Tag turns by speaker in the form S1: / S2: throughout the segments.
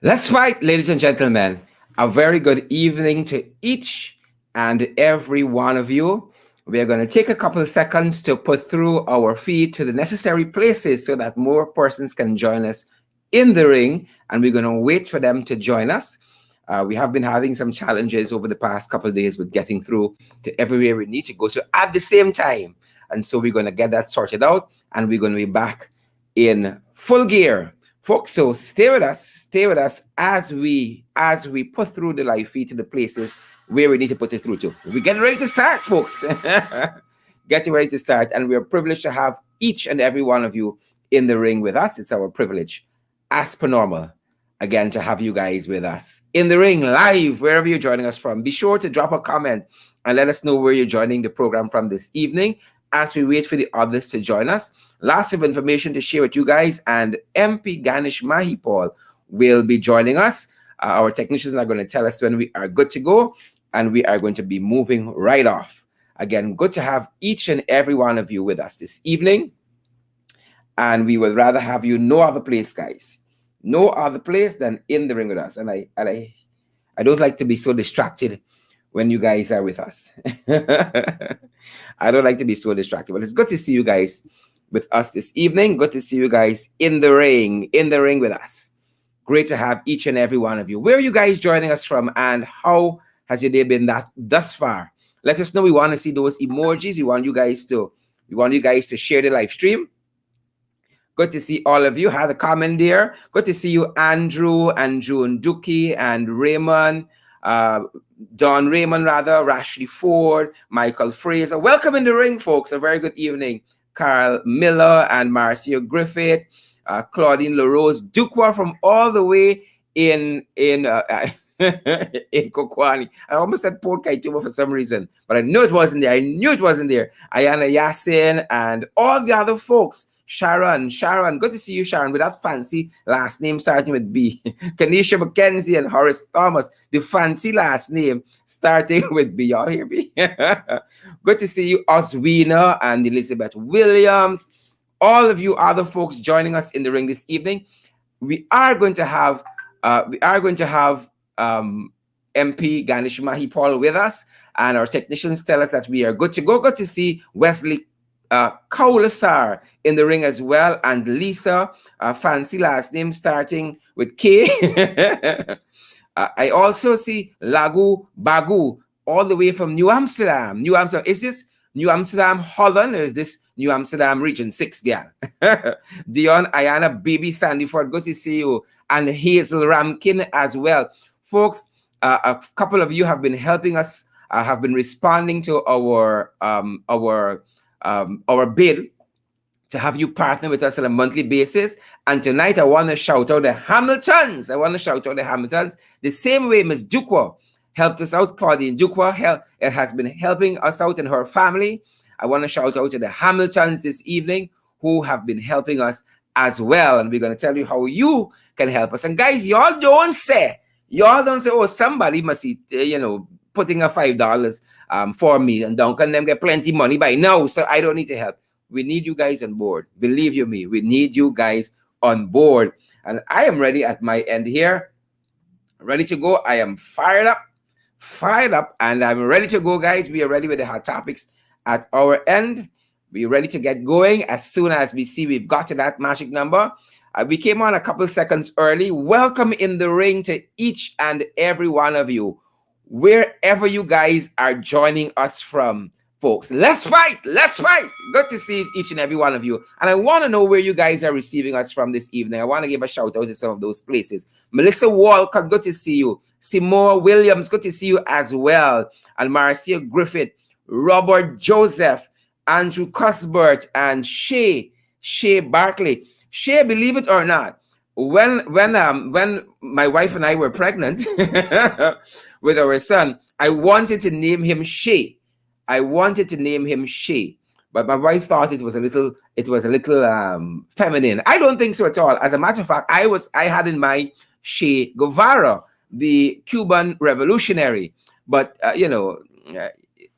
S1: Let's fight, ladies and gentlemen. A very good evening to each and every one of you. We are going to take a couple of seconds to put through our feed to the necessary places so that more persons can join us in the ring, and we're going to wait for them to join us. We have been having some challenges over the past couple of days with getting through to everywhere we need to go to at the same time. And so we're going to get that sorted out, and we're going to be back in full gear. Folks, so stay with us as we put through the live feed to the places where we need to put it through to. We're getting ready to start, folks. Getting ready to start, and we're privileged to have each and every one of you in the ring with us. It's our privilege, as per normal, again, to have you guys with us in the ring, live, wherever you're joining us from. Be sure to drop a comment and let us know where you're joining the program from this evening as we wait for the others to join us. Lots of information to share with you guys, and MP Ganesh Mahipaul will be joining us. Our technicians are going to tell us when we are good to go, and we are going to be moving right off. Again, good to have each and every one of you with us this evening, and we would rather have you no other place, guys. No other place than in the ring with us. And I don't like to be so distracted when you guys are with us. I don't like to be so distracted, but it's good to see you guys with us this evening. Good to see you guys in the ring with us. Great to have each and every one of you. Where are you guys joining us from, and how has your day been thus far? Let us know. We want to see those emojis. We want you guys to share the live stream. Good to see all of you. Had a comment there. Good to see you, Andrew and June Duki and Raymond, Don Raymond rather, Rashley Ford, Michael Fraser. Welcome in the ring, folks. A very good evening. Carl Miller and Marcia Griffith, Claudine LaRose, Dukwa from all the way in in Kokwani. I almost said Port Kaituba for some reason, but I knew it wasn't there. Ayana Yassin and all the other folks. Sharon, good to see you, Sharon, with that fancy last name starting with B. Kanisha McKenzie and Horace Thomas, the fancy last name starting with B. Y'all hear me? Good to see you, Oswina and Elizabeth Williams. All of you other folks joining us in the ring this evening. We are going to have MP Ganesh Mahipaul with us, and our technicians tell us that we are good to go. Good to see Wesley Kaulasar in the ring as well, and Lisa, fancy last name starting with K. I also see Lagu Bagu all the way from New Amsterdam. Is this New Amsterdam, Holland, or is this New Amsterdam Region 6, gal? Dion, Ayana, Baby Sandyford, good to see you. And Hazel Ramkin as well. Folks, a couple of you have been helping us, have been responding to our bid to have you partner with us on a monthly basis. And tonight I want to shout out the Hamiltons. The same way Ms. Dukwa helped us out. Claudine Dukwa has been helping us out and her family. I want to shout out to the Hamiltons this evening who have been helping us as well. And we're going to tell you how you can help us. And guys, y'all don't say, oh, somebody must be, putting a $5 for me, and Duncan them get plenty money by now, so I don't need to help. We need you guys on board. Believe you me, we need you guys on board. And I am ready at my end here, ready to go. I am fired up, and I'm ready to go, guys. We are ready with the hot topics at our end. We're ready to get going as soon as we see we've got to that magic number. We came on a couple seconds early. Welcome in the ring to each and every one of you, wherever you guys are joining us from, folks. Let's fight. Good to see each and every one of you. And I want to know where you guys are receiving us from this evening. I want to give a shout out to some of those places. Melissa Walcott, good to see you. Seymour Williams, good to see you as well. And Marcia Griffith, Robert Joseph, Andrew Cuthbert, and Shay Barkley. Shay, believe it or not, when my wife and I were pregnant with our son, I wanted to name him Shay. But my wife thought it was a little feminine. I don't think so at all. As a matter of fact, I had in mind Che Guevara, the Cuban revolutionary. But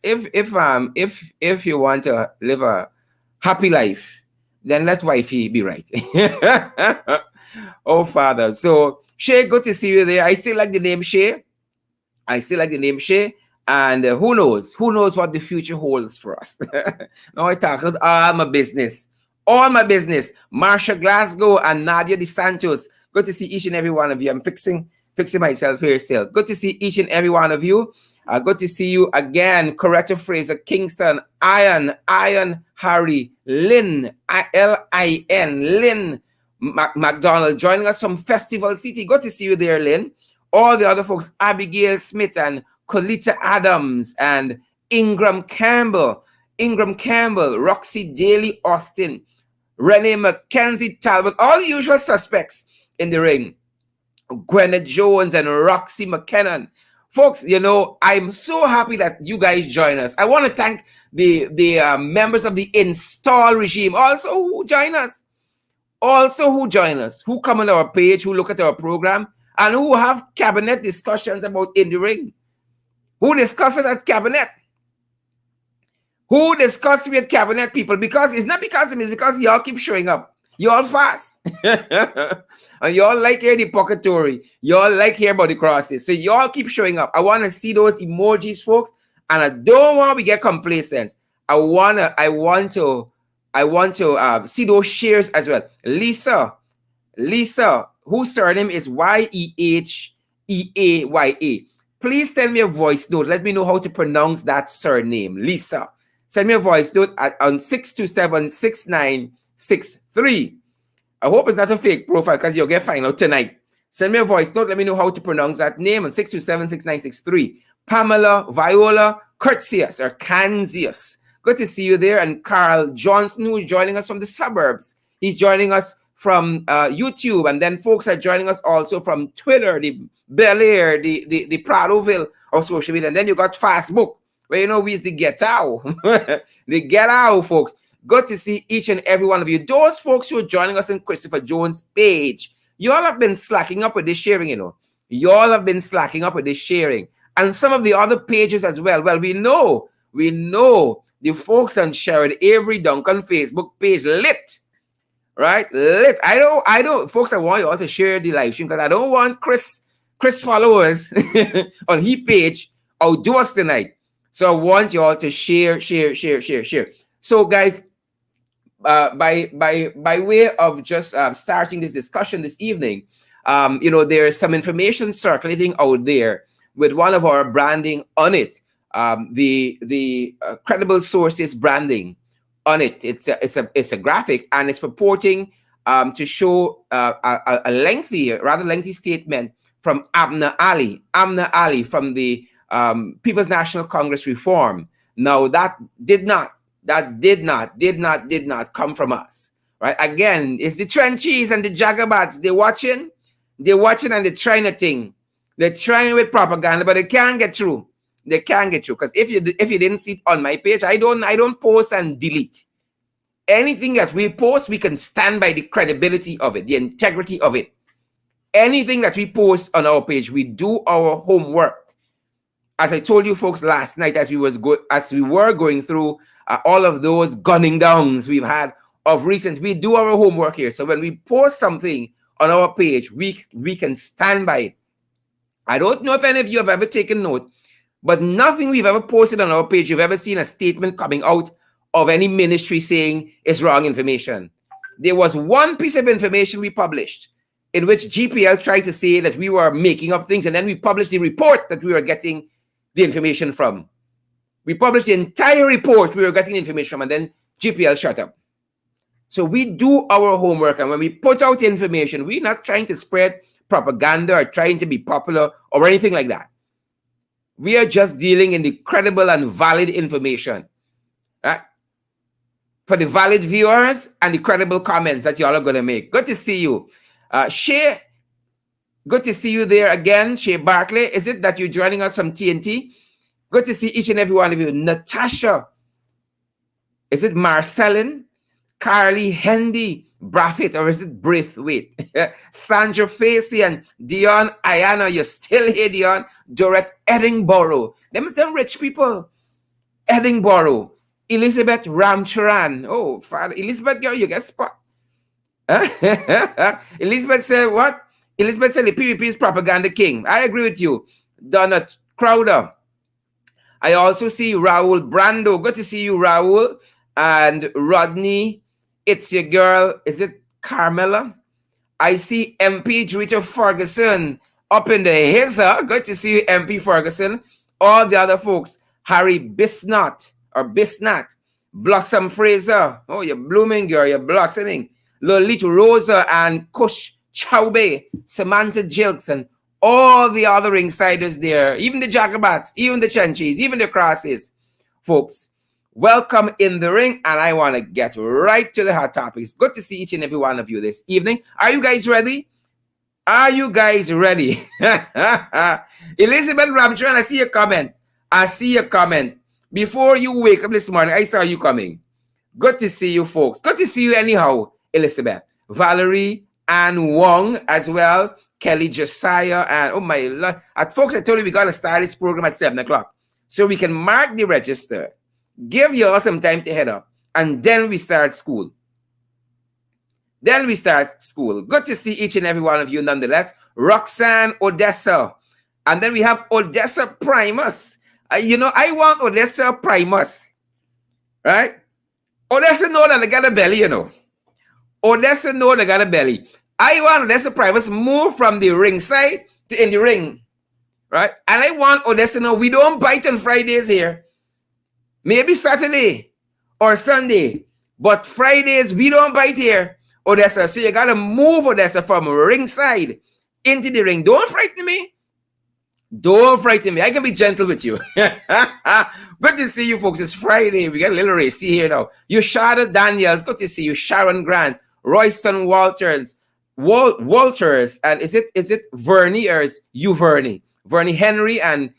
S1: if you want to live a happy life, then let wifey be right. Oh, Father. So, Shay, good to see you there. I still like the name Shay. I still like the name Shay. And who knows? Who knows what the future holds for us? Now I talk about all my business. All my business. Marsha Glasgow and Nadia DeSantos. Good to see each and every one of you. I'm fixing myself here still. Good to see each and every one of you. Good to see you again. Coretta Fraser, Kingston, Iron, Harry, Lynn, Lin, Lynn McDonald joining us from Festival City. Good to see you there, Lynn. All the other folks, Abigail Smith and Colita Adams and Ingram Campbell, Roxy Daly Austin, Renee Mackenzie Talbot, all the usual suspects in the ring. Gwyneth Jones and Roxy McKinnon. Folks, you know, I'm so happy that you guys join us. I want to thank the members of the install regime also who join us. Who come on our page, who look at our program, and who have cabinet discussions about in the ring. Who discuss it at cabinet? Who discuss with cabinet people? Because it's not because of me, it's because y'all keep showing up. Y'all fast. And y'all like hear the pocketory. Y'all like hear about the crosses. So y'all keep showing up. I want to see those emojis, folks. And I don't want to get complacent. I want to see those shares as well. Lisa, whose surname is Yeheeaya. Please send me a voice note. Let me know how to pronounce that surname. Lisa. Send me a voice note on 627-6963. I hope it's not a fake profile because you'll get find out tonight. Send me a voice note. Let me know how to pronounce that name on 627-6963. Pamela Viola Curtius or Kanzius. Good to see you there. And Carl Johnson, who is joining us from the suburbs. He's joining us from YouTube. And then folks are joining us also from Twitter, the Bel Air, the Pradoville of social media. And then you got Facebook, where you know we is the Get Out. The Get Out, folks. Good to see each and every one of you. Those folks who are joining us in Christopher Jones' page, you all have been slacking up with this sharing, you know. You all have been slacking up with this sharing. And some of the other pages as well. Well, we know the folks on Sherrod Avery Duncan Facebook page lit. Right? Lit. I don't, folks, I want you all to share the live stream because I don't want Chris followers on his page outdo us tonight. So I want you all to share. So guys, by way of just starting this discussion this evening, you know, there's some information circulating out there with one of our branding on it, the credible sources branding on it. It's a graphic, and it's purporting to show a rather lengthy statement from Amna Ali from the People's National Congress Reform. Now that did not come from us, right? Again, it's the trenchies and the jagabats. They're watching and they're trying a thing. They're trying with propaganda, but they can't get through. Because if you didn't see it on my page, I don't post and delete. Anything that we post, we can stand by the credibility of it, the integrity of it. Anything that we post on our page, we do our homework. As I told you folks last night, as we were going through all of those gunning downs we've had of recent, we do our homework here. So when we post something on our page, we can stand by it. I don't know if any of you have ever taken note, but nothing we've ever posted on our page, you've ever seen a statement coming out of any ministry saying it's wrong information. There was one piece of information we published in which GPL tried to say that we were making up things, and then we published the report that we were getting the information from. We published the entire report we were getting the information from, and then GPL shut up. So we do our homework, and when we put out information, we're not trying to spread propaganda or trying to be popular or anything like that. We are just dealing in the credible and valid information, right? For the valid viewers and the credible comments that y'all are going to make. Good to see you. Shay, good to see you there again. Shay Barkley, is it that you're joining us from TNT? Good to see each and every one of you. Natasha, is it Marcelin? Carly Hendy Braffit, or is it Braithwaite? Sandra Facey and Dion Ayana, you're still here, Dion. Dorette Edinburgh. Them rich people. Edinburgh. Elizabeth Ramcharan. Oh, Father. Elizabeth, girl, you get spot. Huh? Elizabeth said what? Elizabeth said the PVP is propaganda king. I agree with you. Donna Crowder. I also see Raul Brando. Good to see you, Raul. And Rodney. It's your girl. Is it Carmela? I see MP Rita Ferguson up in the hizzer. Good to see you, MP Ferguson. All the other folks. Harry Bisnot or Bisnat. Blossom Fraser. Oh, you're blooming, girl. You're blossoming. Lolita Rosa and Kush Chaube. Samantha Jilks and all the other Ringsiders there. Even the Jacobats, even the Chenchis, even the Crosses. Folks, welcome in the ring, and I want to get right to the hot topics. Good to see each and every one of you this evening. Are you guys ready? Are you guys ready? Elizabeth Ramcharan, I see your comment. I see your comment. Before you wake up this morning, I saw you coming. Good to see you, folks. Good to see you anyhow, Elizabeth. Valerie and Wong as well. Kelly Josiah and oh my Lord. Folks, I told you we got to start this program at 7 o'clock. So we can mark the register. Give you all some time to head up. And then we start school. Good to see each and every one of you nonetheless. Roxanne Odessa. And then we have Odessa Primus. I want Odessa Primus. Right? Odessa know that I got a belly, Odessa know they got a belly. I want Odessa Primus move from the ring side to in the ring. Right? And I want Odessa know we don't bite on Fridays here. Maybe Saturday or Sunday. But Fridays, we don't bite here, Odessa. So you got to move Odessa from ringside into the ring. Don't frighten me. Don't frighten me. I can be gentle with you. Good to see you, folks. It's Friday. We got a little racy here now. You Shada Daniels. Good to see you. Sharon Grant. Royston Walters. And is it Vernie or is you Vernie? Vernie Henry and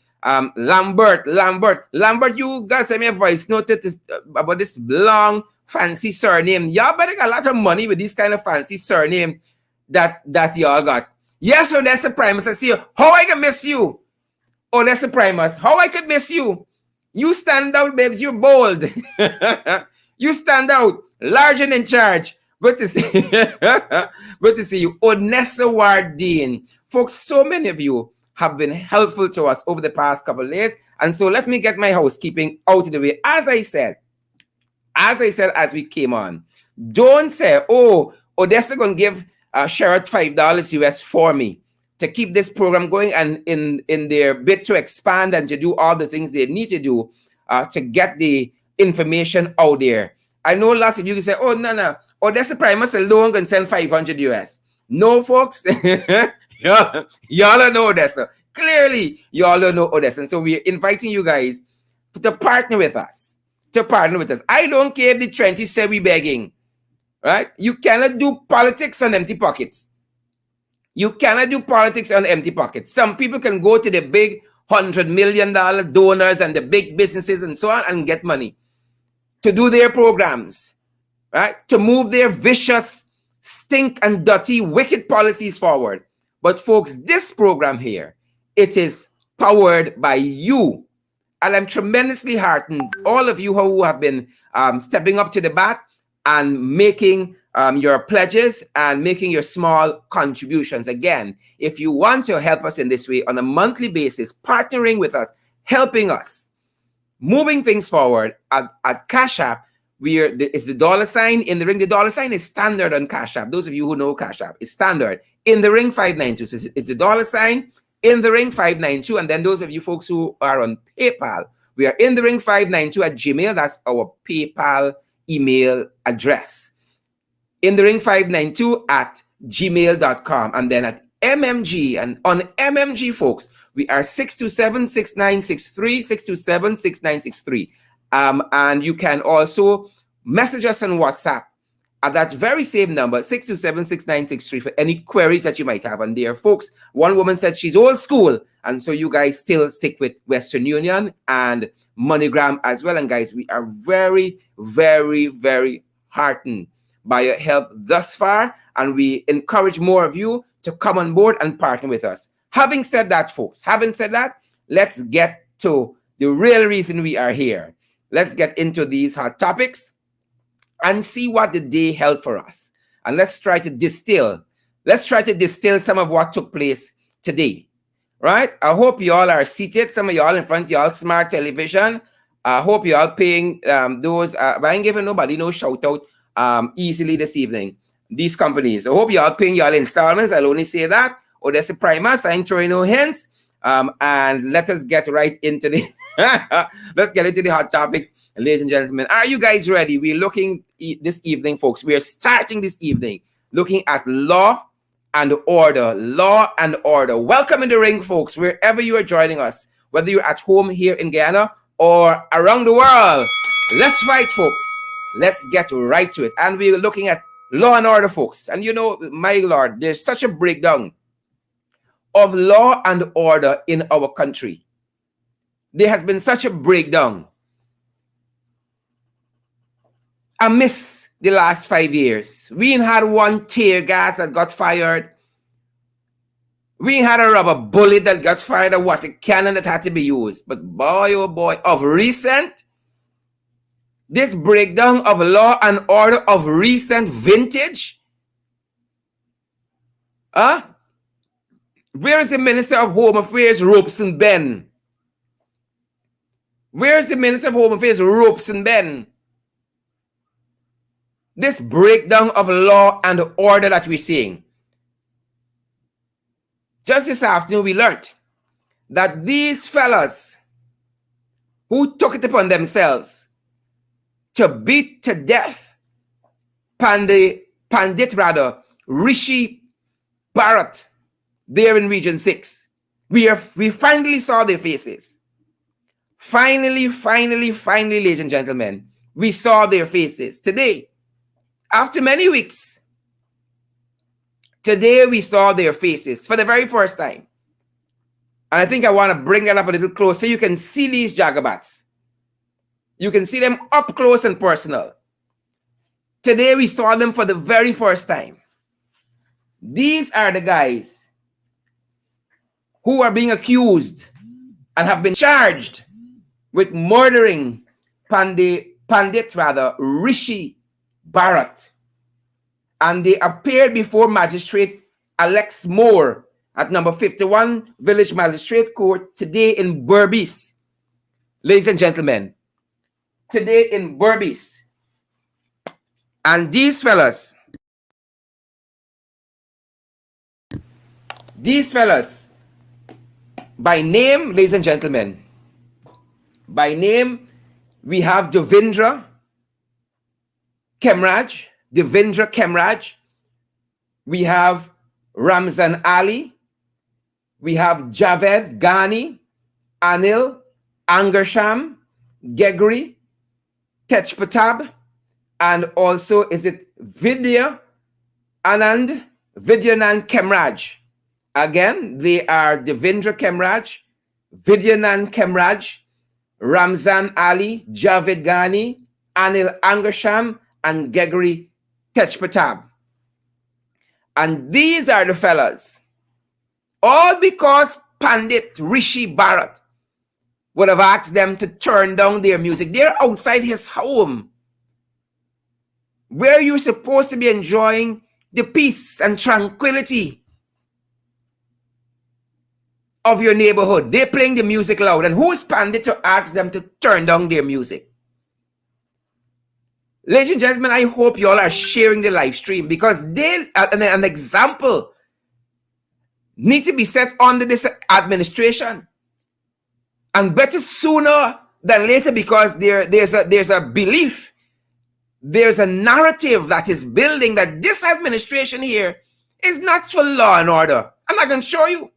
S1: Lambert, you guys send me a voice note about this long, fancy surname. Y'all better got a lot of money with this kind of fancy surname that y'all got. Yes, Odessa Primus, I see you. How I can miss you? Odessa Primus, how I could miss you? You stand out, babes. You're bold. You stand out. Large and in charge. Good to see you. Good to see you. Odessa Wardine. Folks, so many of you have been helpful to us over the past couple of days. And so let me get my housekeeping out of the way. As I said as we came on, don't say, oh, Odessa going to give Sherrod $5 US for me to keep this program going and in their bid to expand and to do all the things they need to do to get the information out there. I know lots of you can say, oh, no, Odessa Primus alone can send 500 US. No, folks. Y'all don't know Odessa. Clearly, y'all don't know Odessa. And so we're inviting you guys to partner with us. I don't care if the Trenties say we begging. Right? You cannot do politics on empty pockets. Some people can go to the big $100 million donors and the big businesses and so on and get money to do their programs. Right? To move their vicious, stink and dirty, wicked policies forward. But folks, this program here, it is powered by you. And I'm tremendously heartened, all of you who have been stepping up to the bat and making your pledges and making your small contributions. Again, if you want to help us in this way on a monthly basis, partnering with us, helping us, moving things forward at Cash App, it's the $ in the ring. The $ is standard on Cash App. Those of you who know Cash App, it's standard. In the ring 592. So it's the $ in the ring 592. And then those of you folks who are on PayPal, we are in the ring 592 at Gmail. That's our PayPal email address. In the ring 592 at gmail.com. And then at MMG. And on MMG, folks, we are 627-6963, 627-6963. And you can also message us on WhatsApp at that very same number, 627-6963, for any queries that you might have. And there, folks, one woman said she's old school. And so you guys still stick with Western Union and MoneyGram as well. And guys, we are very, very, very heartened by your help thus far. And we encourage more of you to come on board and partner with us. Having said that, folks, let's get to the real reason we are here. Let's get into these hot topics and see what the day held for us. And let's try to distill. Let's try to distill some of what took place today. Right? I hope you all are seated. Some of y'all in front of y'all smart television. I hope you all paying those. But I ain't giving nobody no shout out easily this evening. These companies. I hope you all paying y'all installments. I'll only say that. Or there's a primer. So I ain't throwing no hints. And let us get right into the let's get into the hot topics, ladies and gentlemen. Are you guys ready? We're looking this evening, folks. We are starting this evening looking at law and order. Law and order. Welcome in the ring, folks, wherever you are joining us, whether you're at home here in Guyana or around the world. Let's fight, folks. Let's get right to it. And we're looking at law and order, folks. And you know, my Lord, there's such a breakdown of law and order in our country. There has been such a breakdown amidst the last 5 years. We ain't had one tear gas that got fired. We ain't had a rubber bullet that got fired, or water cannon that had to be used. But boy, oh boy, of recent, this breakdown of law and order of recent vintage, where is the Minister of Home Affairs, Robeson Ben? Where is the Minister of Home Affairs, Robeson Ben? This breakdown of law and order that we're seeing. Just this afternoon, we learned that these fellas who took it upon themselves to beat to death Pandit, Rishi Bharat, there in Region 6. We finally saw their faces. Finally, ladies and gentlemen, we saw their faces. Today, after many weeks, today we saw their faces for the very first time. And I think I want to bring that up a little closer so you can see these jagabats. You can see them up close and personal. Today we saw them for the very first time. These are the guys who are being accused and have been charged with murdering Pandit, Rishi Bharat. And they appeared before Magistrate Alex Moore at number 51 Village Magistrate Court today in Berbice. Ladies and gentlemen, today in Berbice. And these fellas, by name, ladies and gentlemen, by name, we have Devendra Kemraj. We have Ramzan Ali. We have Javed Ghani, Anil, Angarsham, Gegri, Techpatab, and also is it Vidyanand Kemraj. Again, they are Devendra Kemraj, Vidyanand Kemraj, Ramzan Ali, Javed Ghani, Anil Angarsham, and Gegri Techpatab. And these are the fellas. All because Pandit Rishi Bharat would have asked them to turn down their music. They're outside his home, where you're supposed to be enjoying the peace and tranquility of your neighborhood. They're playing the music loud. And who is Pandit to ask them to turn down their music? Ladies and gentlemen, I hope you all are sharing the live stream, because an example need to be set under this administration, and better sooner than later, because there's a belief, there's a narrative that is building that this administration here is not for law and order. I'm not going to show you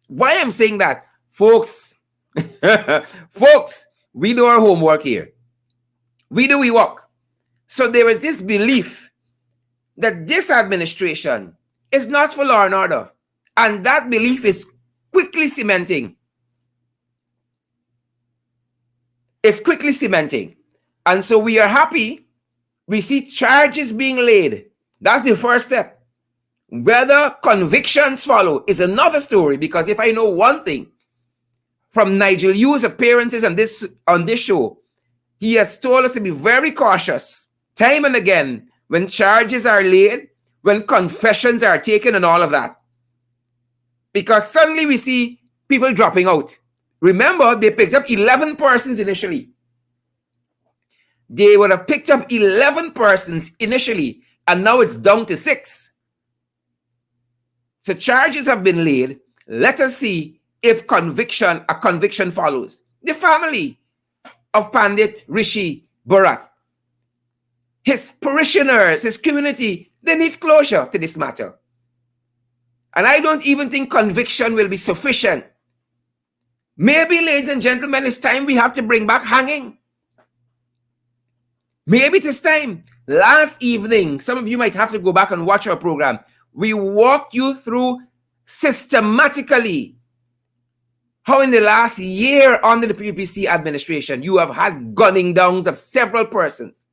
S1: why I'm saying that, folks. Folks, we do our homework here. We work. So there is this belief that this administration is not for law and order. And that belief is quickly cementing. It's quickly cementing. And so we are happy. We see charges being laid. That's the first step. Whether convictions follow is another story, because if I know one thing from Nigel Yu's appearances on this show, He has told us to be very cautious, time and again, when charges are laid, when confessions are taken and all of that. Because suddenly we see people dropping out. Remember, they picked up 11 persons initially. They would have picked up 11 persons initially, and now it's down to 6. So charges have been laid. Let us see if a conviction follows. The family of Pandit Rishi Bharat, his parishioners, his community, they need closure to this matter. And I don't even think conviction will be sufficient. Maybe, ladies and gentlemen, it's time we have to bring back hanging. Maybe it is time. Last evening, some of you might have to go back and watch our program. We walked you through systematically how in the last year under the PPC administration, you have had gunning downs of several persons.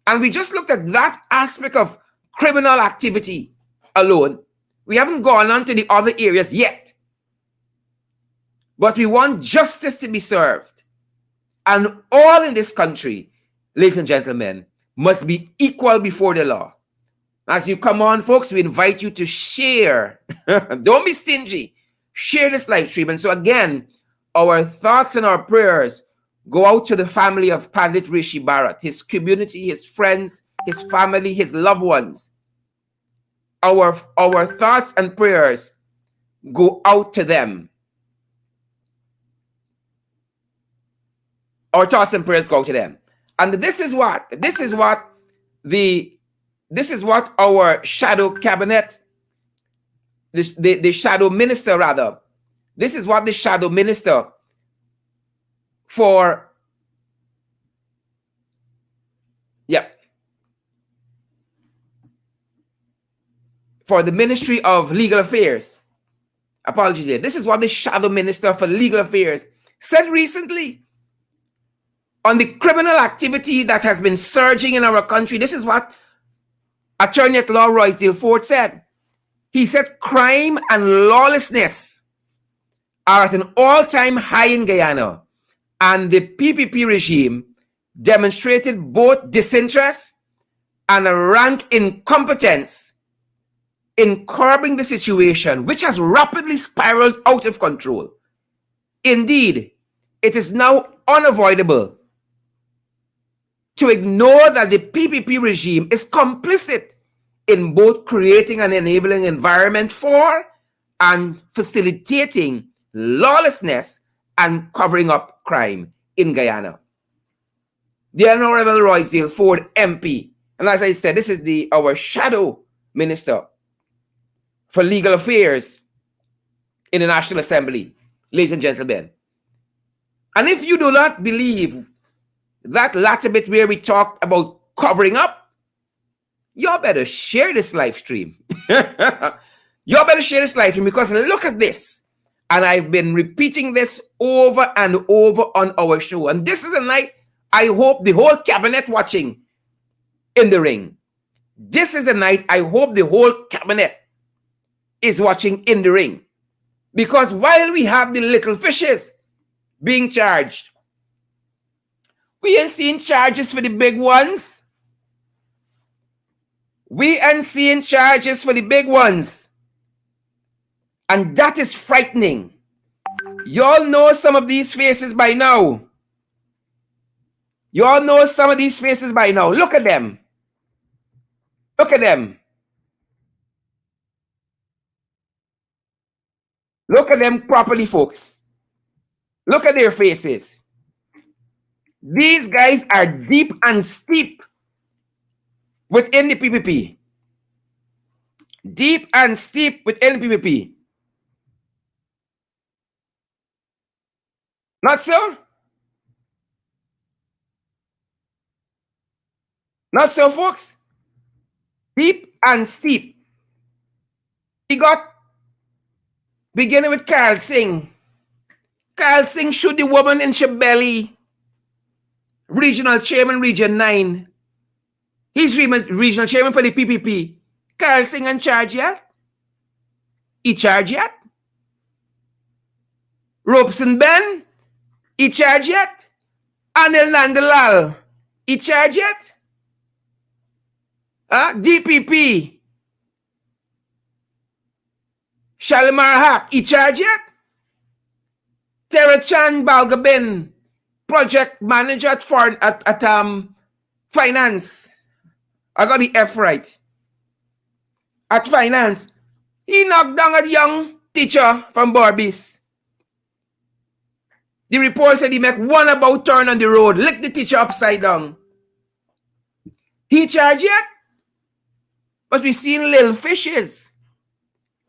S1: And we just looked at that aspect of criminal activity alone. We haven't gone on to the other areas yet. But we want justice to be served. And all in this country, ladies and gentlemen, must be equal before the law. As you come on, folks, we invite you to share. Don't be stingy. Share this live stream. And so again, our thoughts and our prayers go out to the family of Pandit Rishi Bharat, his community, his friends, his family, his loved ones. Our thoughts and prayers go out to them. Our thoughts and prayers go to them. And this is what our shadow cabinet, the shadow minister rather, this is what the shadow minister for the Ministry of Legal Affairs, apologies here, this is what the shadow minister for legal affairs said recently on the criminal activity that has been surging in our country. This is what Attorney at Law Roysdale Ford said. He said crime and lawlessness are at an all-time high in Guyana, and the PPP regime demonstrated both disinterest and a rank incompetence in curbing the situation, which has rapidly spiraled out of control. Indeed, it is now unavoidable to ignore that the PPP regime is complicit in both creating an enabling environment for and facilitating lawlessness and covering up crime in Guyana. The Honorable Roysdale Ford MP, and as I said, this is our shadow minister for legal affairs in the National Assembly, ladies and gentlemen. And if you do not believe that latter bit where we talked about covering up, you better share this live stream. You better share this live stream, because look at this. And I've been repeating this over and over on our show. And this is a night I hope the whole cabinet watching in the ring. This is a night I hope the whole cabinet is watching in the ring. Because while we have the little fishes being charged, we ain't seeing charges for the big ones. We ain't seeing charges for the big ones. And that is frightening. Y'all know some of these faces by now. Y'all know some of these faces by now. Look at them. Look at them. Look at them properly, folks. Look at their faces. These guys are deep and steep within the PPP. Deep and steep within the PPP. Not so? Not so, folks? Deep and steep. We got, beginning with Carl Singh. Carl Singh shoot the woman in her belly. Regional Chairman, Region 9. He's Regional Chairman for the PPP. Carl Singh in charge yet? He charge yet? Robeson Ben? He charge yet? Anil Nandalal, he charged yet? DPP, Shalimar Haq, he charged yet? Terachan Balgabin, project manager at finance. I got the F right. At finance, he knocked down a young teacher from Barbies. The report said he make one about turn on the road, lick the teacher upside down. He charged yet? But we seen little fishes.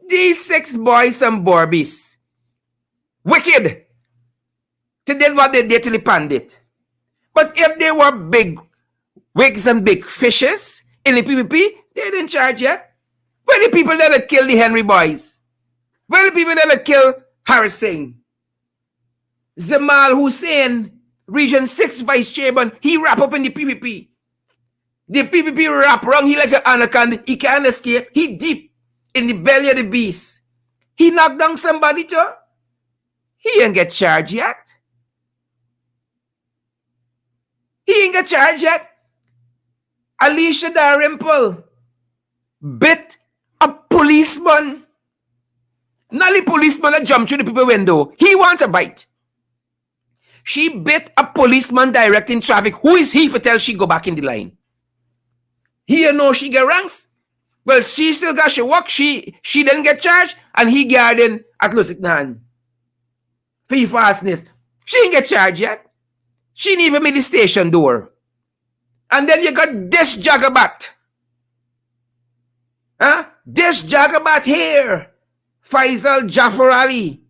S1: These 6 boys from Barbies. Wicked. They did what they did to the Pandit. But if they were big wigs and big fishes in the PPP, they didn't charge yet. Where the people that had killed the Henry boys? Where the people that had killed Harris Singh? Zamal Hussain, Region 6 Vice Chairman, he wrap up in the PPP. The PPP wrap around he like an anaconda. He can't escape. He deep in the belly of the beast. He knocked down somebody too. He ain't get charged yet. He ain't get charged yet. Alicia Dalrymple bit a policeman. Not the policeman that jumped through the people window. He want a bite. She bit a policeman directing traffic. Who is he for tell she go back in the line? He know she get ranks. Well, she still got she work. She didn't get charged, and he guarding at Lusiknan. For fastness. She ain't get charged yet. She ain't even made the station door. And then you got this jagabat. This jagabat here. Faisal Jafar Ali.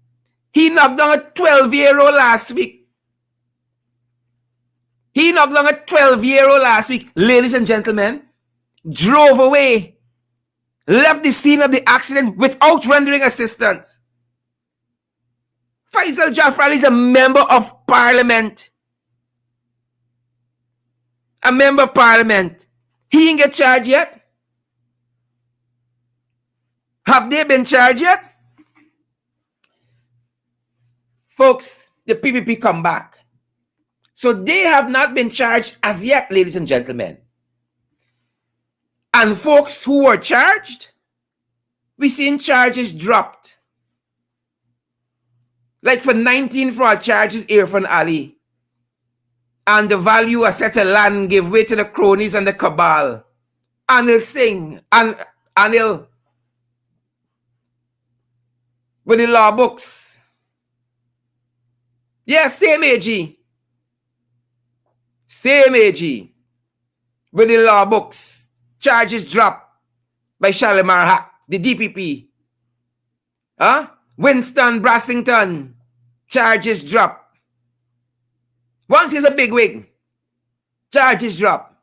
S1: He knocked down a 12-year-old last week. Ladies and gentlemen, drove away, left the scene of the accident without rendering assistance. Faisal Jafar Ali is a member of parliament. He ain't get charged yet. Have they been charged yet? Folks, the PPP come back. So they have not been charged as yet, ladies and gentlemen. And folks who were charged, we seen charges dropped. Like for 19 fraud charges, Irfan Ali. And the value of set of land gave way to the cronies and the cabal. Anil Singh, Anil with the law books. Yes, same AG. With the law books. Charges dropped by Shalimar Haq, the DPP. Winston Brassington. Charges dropped. Once he's a big wig. Charges dropped.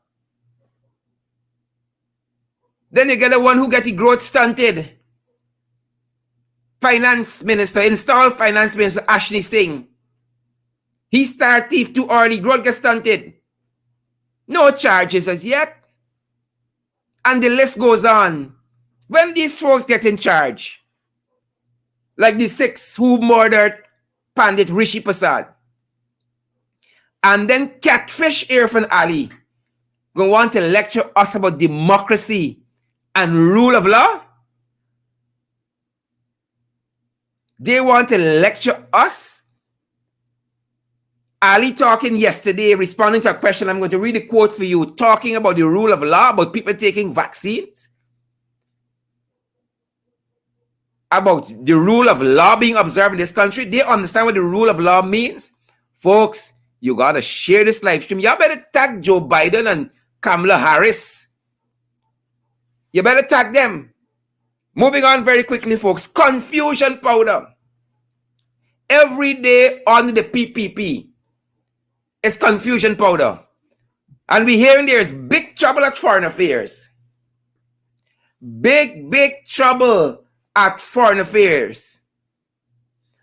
S1: Then you get the one who got the growth stunted. Finance Minister, installed Finance Minister Ashley Singh. He started thief too early, growth got stunted. No charges as yet. And the list goes on. When these folks get in charge, like the 6 who murdered Pandit Rishi Prasad, and then catfish Irfan Ali, going to want to lecture us about democracy and rule of law? They want to lecture us? Ali talking yesterday, responding to a question, I'm going to read a quote for you, talking about the rule of law, about people taking vaccines, about the rule of law being observed in this country. They understand what the rule of law means. Folks, you got to share this live stream. Y'all better tag Joe Biden and Kamala Harris. You better tag them. Moving on very quickly, folks. Confusion powder. Every day on the PPP. It's confusion powder. And we're hearing there's big trouble at foreign affairs. Big trouble at foreign affairs.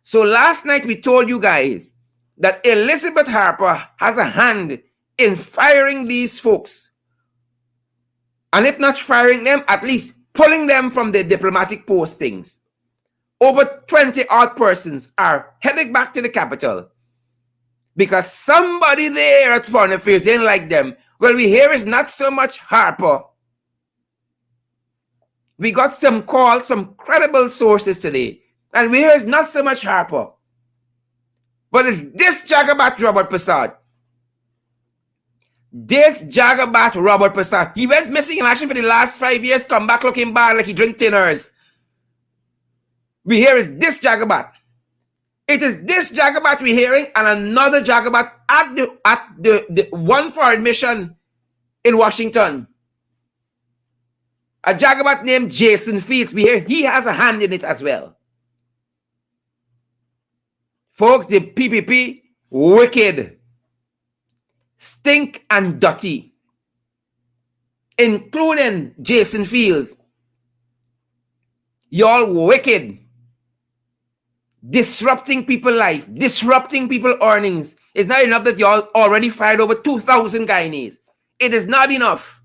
S1: So last night we told you guys that Elizabeth Harper has a hand in firing these folks. And if not firing them, at least pulling them from the diplomatic postings. Over 20 odd persons are heading back to the capital. because somebody there at Foreign Affairs didn't like them. Well, we hear it's not so much Harper. We got some calls, some credible sources today, and we hear it's not so much Harper, but it's this Jagabat Robert Prasad. This Jagabat Robert Prasad. He went missing in action for the last 5 years, come back looking bad like he drink tinners. We hear it's this Jagabat. It is this Jagabat we're hearing, and another Jagabat at the one for admission in Washington. A Jagabat named Jason Fields. We hear he has a hand in it as well. Folks, the PPP, wicked, stink and dirty, including Jason Fields. Y'all wicked. Disrupting people's life, disrupting people's earnings. It's not enough that y'all already fired over 2,000 Guyanese. It is not enough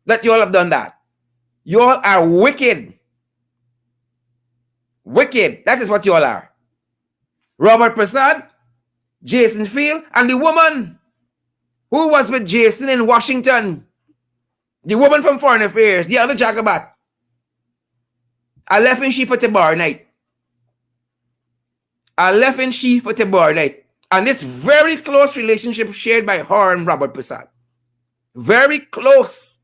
S1: that y'all have done that. Y'all are wicked. Wicked. That is what y'all are. Robert Prasad, Jason Field, and the woman who was with Jason in Washington. The woman from Foreign Affairs, the other Jagabat. I left in she for Tabar night. I left in she for Tabar night. And this very close relationship shared by her and Robert Prasad. Very close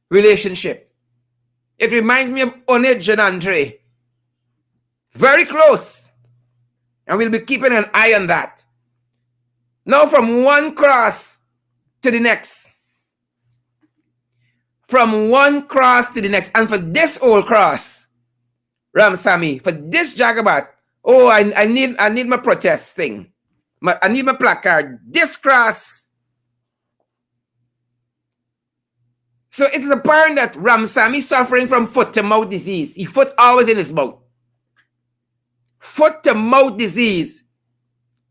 S1: relationship. It reminds me of Onij and Andre. Very close. And we'll be keeping an eye on that. Now from one cross to the next. From one cross to the next. And for this old cross, Ramsammy, for this Jagabat, oh, I need my protest thing. I need my placard. This cross. So it is apparent that Ramsammy suffering from foot-to-mouth disease. His foot always in his mouth. Foot-to-mouth disease.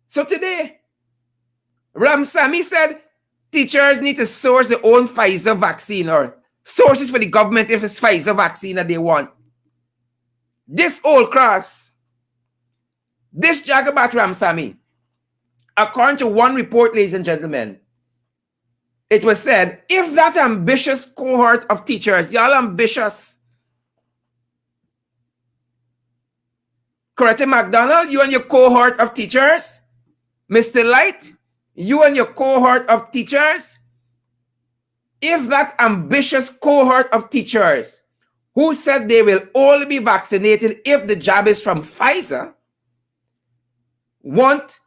S1: So today, Ramsammy said teachers need to source their own Pfizer vaccine or sources for the government if it's Pfizer vaccine that they want. This old cross, this Jagabat Ramsammy, according to one report, ladies and gentlemen, it was said, if that ambitious cohort of teachers, y'all ambitious, Coretta McDonald, you and your cohort of teachers, Mr. Light, you and your cohort of teachers, if that ambitious cohort of teachers who said they will only be vaccinated if the jab is from Pfizer, want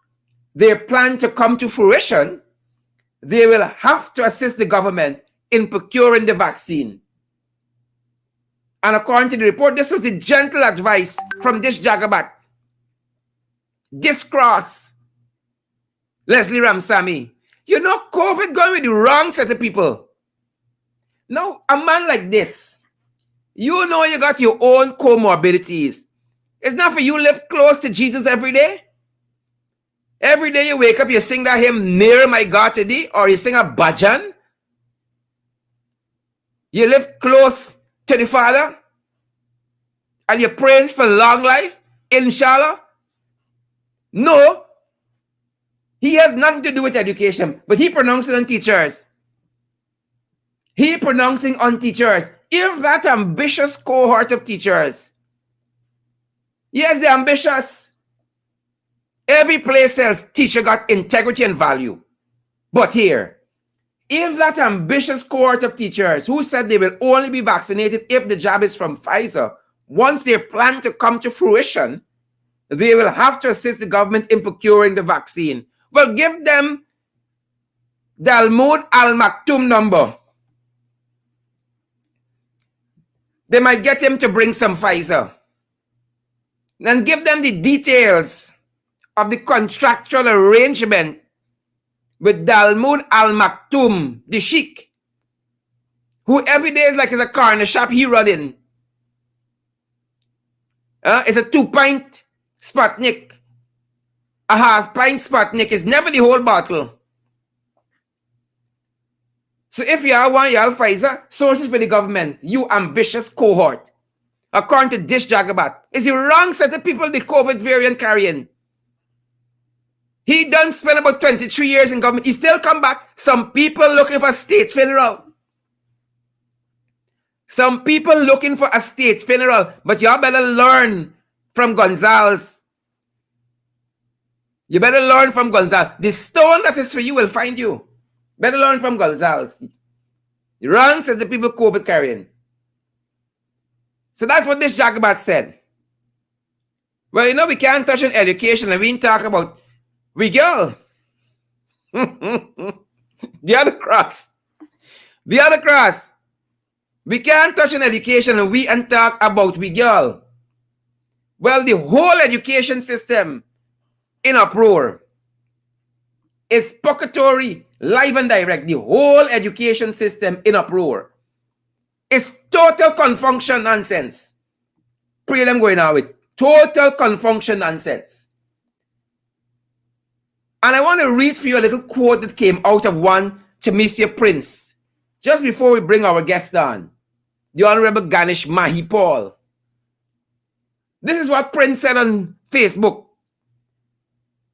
S1: their plan to come to fruition, they will have to assist the government in procuring the vaccine. And according to the report, this was the gentle advice from this Jagabat. This cross, Leslie Ramsammy. You know, COVID going with the wrong set of people. Now, a man like this, you know you got your own comorbidities. It's not for you to live close to Jesus every day. Every day you wake up, you sing that hymn, Near My God to Thee, or you sing a bhajan. You live close to the Father, and you're praying for long life, inshallah. No, he has nothing to do with education, but he pronouncing on teachers. He pronouncing on teachers. If that ambitious cohort of teachers, yes, they're ambitious. Every place else, teacher got integrity and value. But here, if that ambitious cohort of teachers who said they will only be vaccinated if the jab is from Pfizer, once their plan to come to fruition, they will have to assist the government in procuring the vaccine. Well, give them the Al-Mud Al-Maktoum number. They might get him to bring some Pfizer. Then give them the details of the contractual arrangement with Dalmud Al-Maktoum, the sheikh, who every day is like it's a car in a shop he running. It's a 2-pint Sputnik. A half-pint Sputnik is never the whole bottle. So if you want your Pfizer, sources for the government, you ambitious cohort, according to this Jagabat, is the wrong set of people the COVID variant carrying. He done spend about 23 years in government. He still come back. Some people looking for a state funeral. Some people looking for a state funeral. But y'all better learn from Gonzalez. You better learn from Gonzalez. The stone that is for you will find you. Better learn from Gonzalez. The wrong said the people COVID carrying. So that's what this Jagabat said. Well, you know, we can't touch on education and we ain't talk about we girl. The other cross. The other cross. We can't touch on education and we ain't talk about we girl. Well, the whole education system in uproar. It's purgatory, live and direct. The whole education system in uproar. It's total confunction nonsense. Priya them going out with total confunction nonsense. And I want to read for you a little quote that came out of one Chemisia Prince just before we bring our guest on, the Honorable Ganesh Mahipaul. This is what Prince said on Facebook.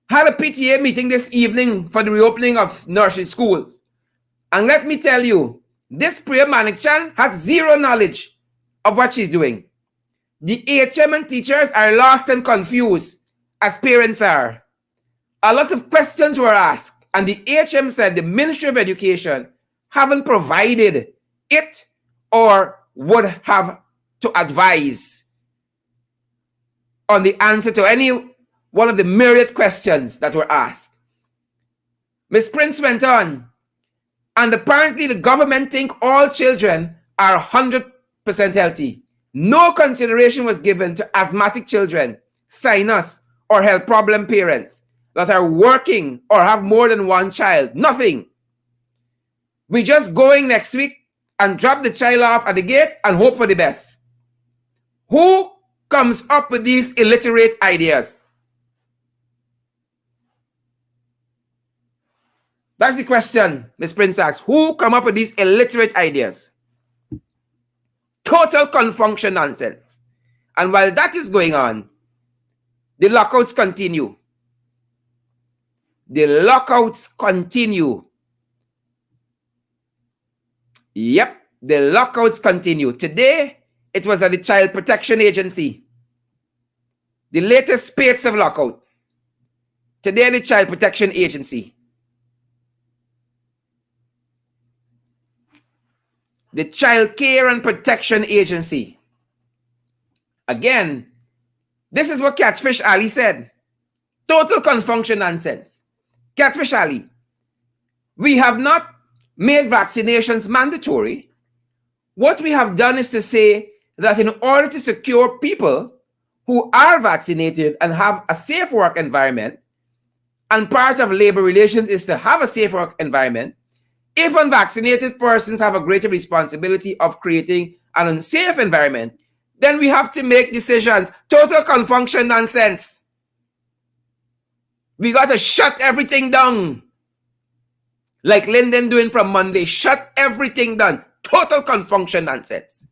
S1: Had a PTA meeting this evening for the reopening of nursery schools. And let me tell you, this Priya Manikchan has zero knowledge of what she's doing. The HM and teachers are lost and confused, as parents are. A lot of questions were asked, and the HM said the Ministry of Education haven't provided it or would have to advise on the answer to any one of the myriad questions that were asked. Ms. Prince went on, and apparently the government think all children are 100% healthy. No consideration was given to asthmatic children, sinus, or health problem parents that are working or have more than one child. Nothing. We just going next week and drop the child off at the gate and hope for the best. Who comes up with these illiterate ideas? That's the question Ms. Prince asks. Who come up with these illiterate ideas? Total confunction nonsense. And while that is going on, the lockouts continue. The lockouts continue. Yep, the lockouts continue. Today, it was at the Child Protection Agency. The latest spates of lockout. Today, the Child Protection Agency. The Child Care and Protection Agency. Again, this is what Catfish Ali said. Total confunction nonsense. Catfish Ali, we have not made vaccinations mandatory. What we have done is to say that in order to secure people who are vaccinated and have a safe work environment, and part of labor relations is to have a safe work environment, if unvaccinated persons have a greater responsibility of creating an unsafe environment, then we have to make decisions. Total confunction nonsense. We got to shut everything down. Like Lyndon doing from Monday. Shut everything down. Total confunction nonsense.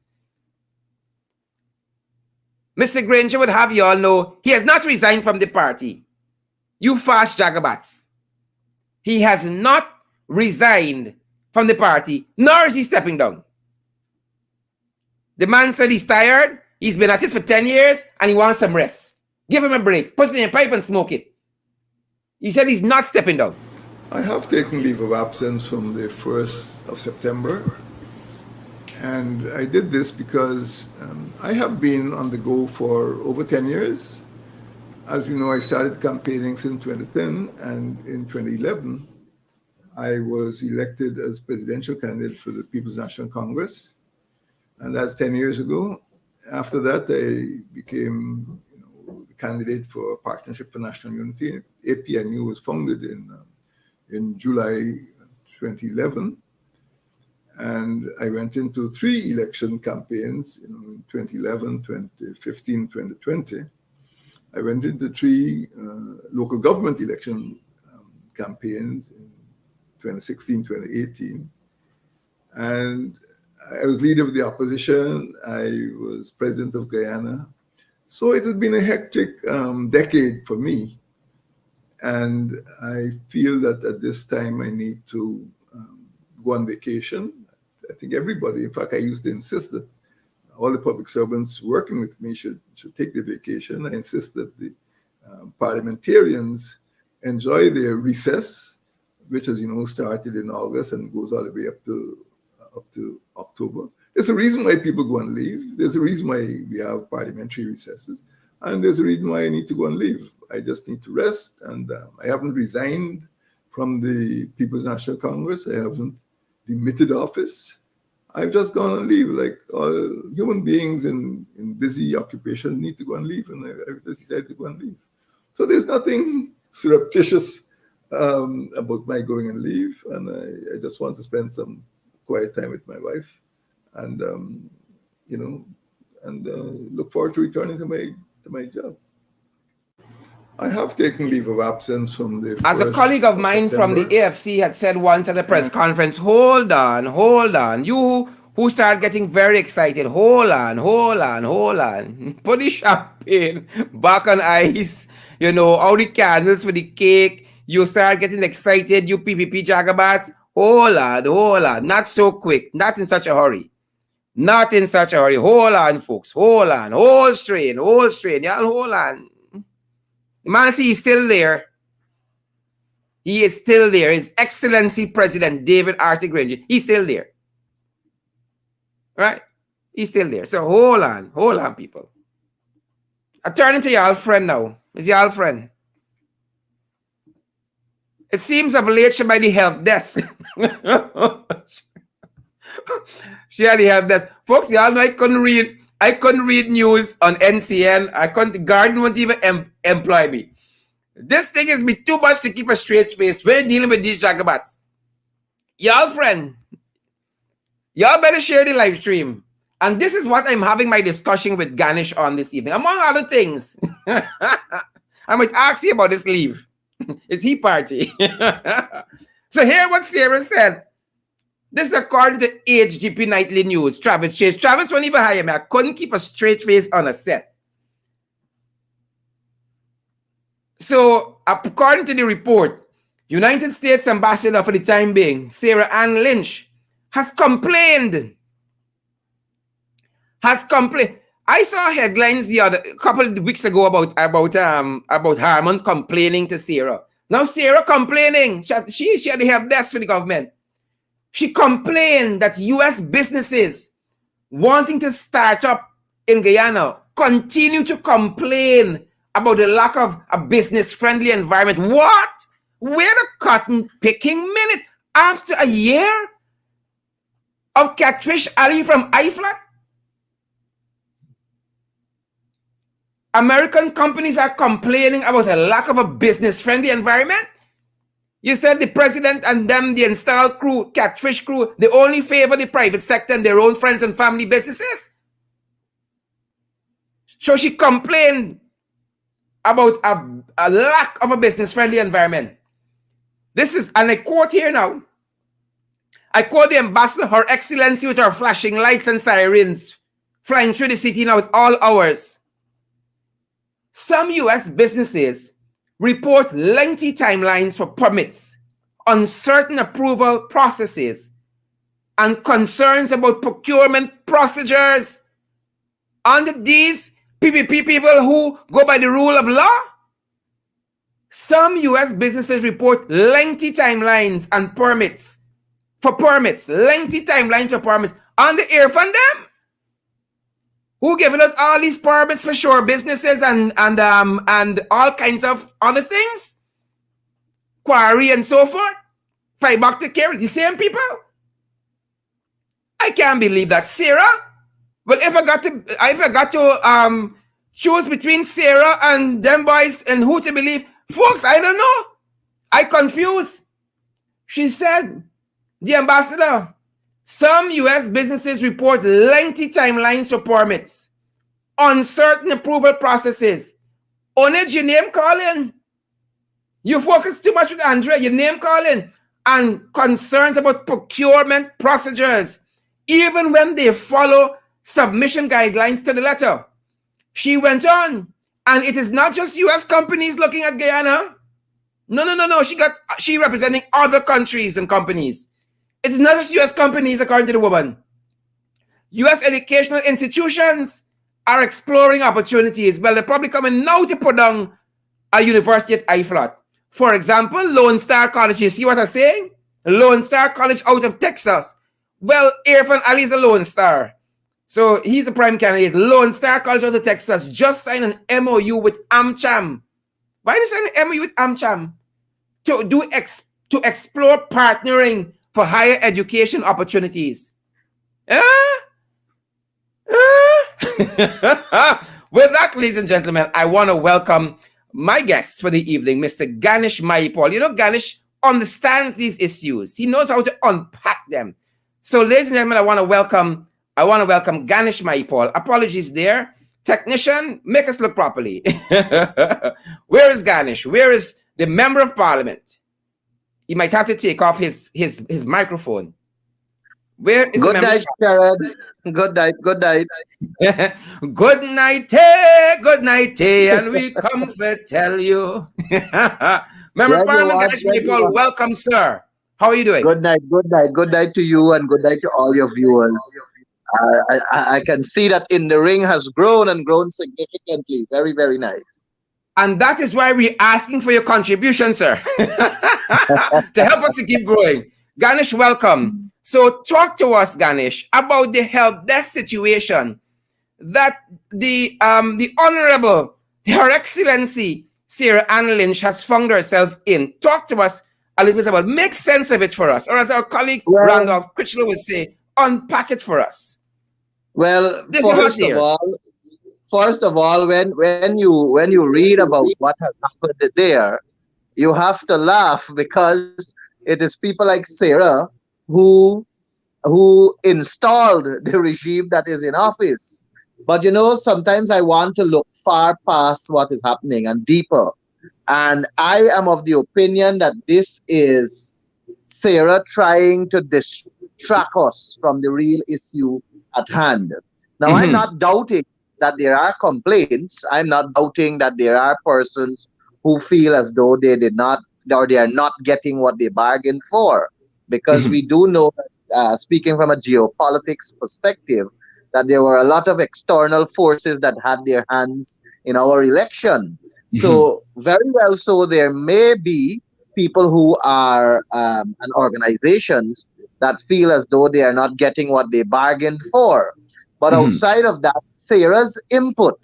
S1: Mr. Granger would have you all know he has not resigned from the party. You fast jagabats. He has not resigned from the party, nor is he stepping down. The man said he's tired. He's been at it for 10 years and he wants some rest. Give him a break. Put it in a pipe and smoke it. He said he's not stepping down.
S2: I have taken leave of absence from the 1st of September. And I did this because I have been on the go for over 10 years. As you know, I started campaigning since 2010, and in 2011, I was elected as presidential candidate for the People's National Congress. And that's 10 years ago. After that, I became the candidate for Partnership for National Unity. APNU was founded in July 2011. And I went into 3 election campaigns in 2011, 2015, 2020. I went into 3 local government election campaigns in 2016, 2018. And I was leader of the opposition. I was president of Guyana. So it has been a hectic decade for me. And I feel that at this time I need to go on vacation. I think everybody, in fact, I used to insist that all the public servants working with me should take the vacation. I insist that the parliamentarians enjoy their recess, which, as you know, started in August and goes all the way up to October. There's a reason why people go on leave. There's a reason why we have parliamentary recesses. And there's a reason why I need to go on leave. I just need to rest. And I haven't resigned from the People's National Congress. I haven't demitted office. I've just gone on leave. Like all human beings in busy occupation need to go on leave. And I just decided to go on leave. So there's nothing surreptitious about my going on leave. And I just want to spend some quiet time with my wife. And, look forward to returning to my job. I have taken leave of absence from the.
S1: As a colleague of mine from the AFC had said once at a press conference, hold on. You who start getting very excited, hold on. Put the champagne back on ice, all the candles for the cake. You start getting excited, you PPP jagabats. Hold on. Not so quick, not in such a hurry. Hold on, folks. Hold on. Hold strain. Y'all hold on. The man, see, he's still there. He is still there. His Excellency President David Arthur Granger. He's still there. Right? He's still there. So hold on, people. I turn into y'all friend now. Is y'all friend? It seems of late she by the help desk. She had the help desk. Folks, y'all know I couldn't read news on NCN. The Guardian won't even employ me. This thing is me too much to keep a straight face. We're dealing with these jagabats. Y'all friend, y'all better share the live stream. And this is what I'm having my discussion with Ganesh on this evening. Among other things, I might ask you about this leave. It's he party. So hear what Sarah said. This is according to HGP Nightly News. Travis Chase. Travis won't even hire me. I couldn't keep a straight face on a set. So, according to the report, United States Ambassador for the time being, Sarah Ann Lynch, has complained. I saw headlines a couple of weeks ago about Harmon complaining to Sarah. Now Sarah complaining. She had the help desk for the government. She complained that U.S. businesses wanting to start up in Guyana continue to complain about the lack of a business-friendly environment. What? Where the cotton picking minute after a year of catfish alley from IFLAT? American companies are complaining about a lack of a business-friendly environment. You said the president and them, the installed crew, catfish crew, they only favor the private sector and their own friends and family businesses. So she complained about a lack of a business-friendly environment. This is, and I quote here now, I quote the ambassador, Her Excellency with her flashing lights and sirens flying through the city now at all hours. Some U.S. businesses report lengthy timelines for permits, uncertain approval processes, and concerns about procurement procedures. Under these PPP people who go by the rule of law, some U.S. businesses report lengthy timelines and permits for permits, on the air from them. Who giving out all these permits for shore businesses and all kinds of other things? Quarry and so forth. Fiber to carry the same people. I can't believe that. Sarah? Well, if I got to choose between Sarah and them boys and who to believe, folks, I don't know. I confused. She said, the ambassador, some U.S. businesses report lengthy timelines for permits, uncertain approval processes. Only your name calling. You focus too much with Andrea, your name calling, and concerns about procurement procedures, even when they follow submission guidelines to the letter. She went on, and it is not just U.S. companies looking at Guyana. No. She representing other countries and companies. It's not just U.S. companies, according to the woman. U.S. educational institutions are exploring opportunities. Well, they're probably coming now to put down a university at IFLOT. For example, Lone Star College. You see what I'm saying? Lone Star College out of Texas. Well, Irfan Ali is a Lone Star. So he's a prime candidate. Lone Star College out of Texas just signed an MOU with AmCham. Why did they sign an MOU with AmCham? To explore partnering for higher education opportunities. With that, ladies and gentlemen, I want to welcome my guest for the evening, Mr. Ganesh Mahipaul. You know, Ganesh understands these issues. He knows how to unpack them. So, ladies and gentlemen, I want to welcome Ganesh Mahipaul. Apologies there. Technician, make us look properly. Where is Ganesh? Where is the Member of Parliament? He might have to take off his microphone. Where is
S3: good night, Sharon. Good night.
S1: Good night, and we come to tell you. Member of Parliament, Ganesh Mahipaul, welcome, sir. How are you doing?
S3: Good night to you, and good night to all your viewers. I can see that In the Ring has grown and grown significantly. Very, very nice.
S1: And that is why we're asking for your contribution, sir, to help us to keep growing. Ganesh, welcome. So talk to us, Ganesh, about the help desk situation that the Honorable, Her Excellency, Sarah Ann Lynch has found herself in. Talk to us a little bit about, make sense of it for us, or as our colleague Randolph Critchlow would say, unpack it for us.
S3: Well, first of all, when you read about what has happened there, you have to laugh, because it is people like Sarah who installed the regime that is in office. But you know, sometimes I want to look far past what is happening and deeper. And I am of the opinion that this is Sarah trying to distract us from the real issue at hand. Now, I'm not doubting that there are complaints. I'm not doubting that there are persons who feel as though they did not, or they are not getting what they bargained for. Because we do know, speaking from a geopolitics perspective, that there were a lot of external forces that had their hands in our election. So very well so, there may be people who are and organizations that feel as though they are not getting what they bargained for. But outside of that, Sarah's input,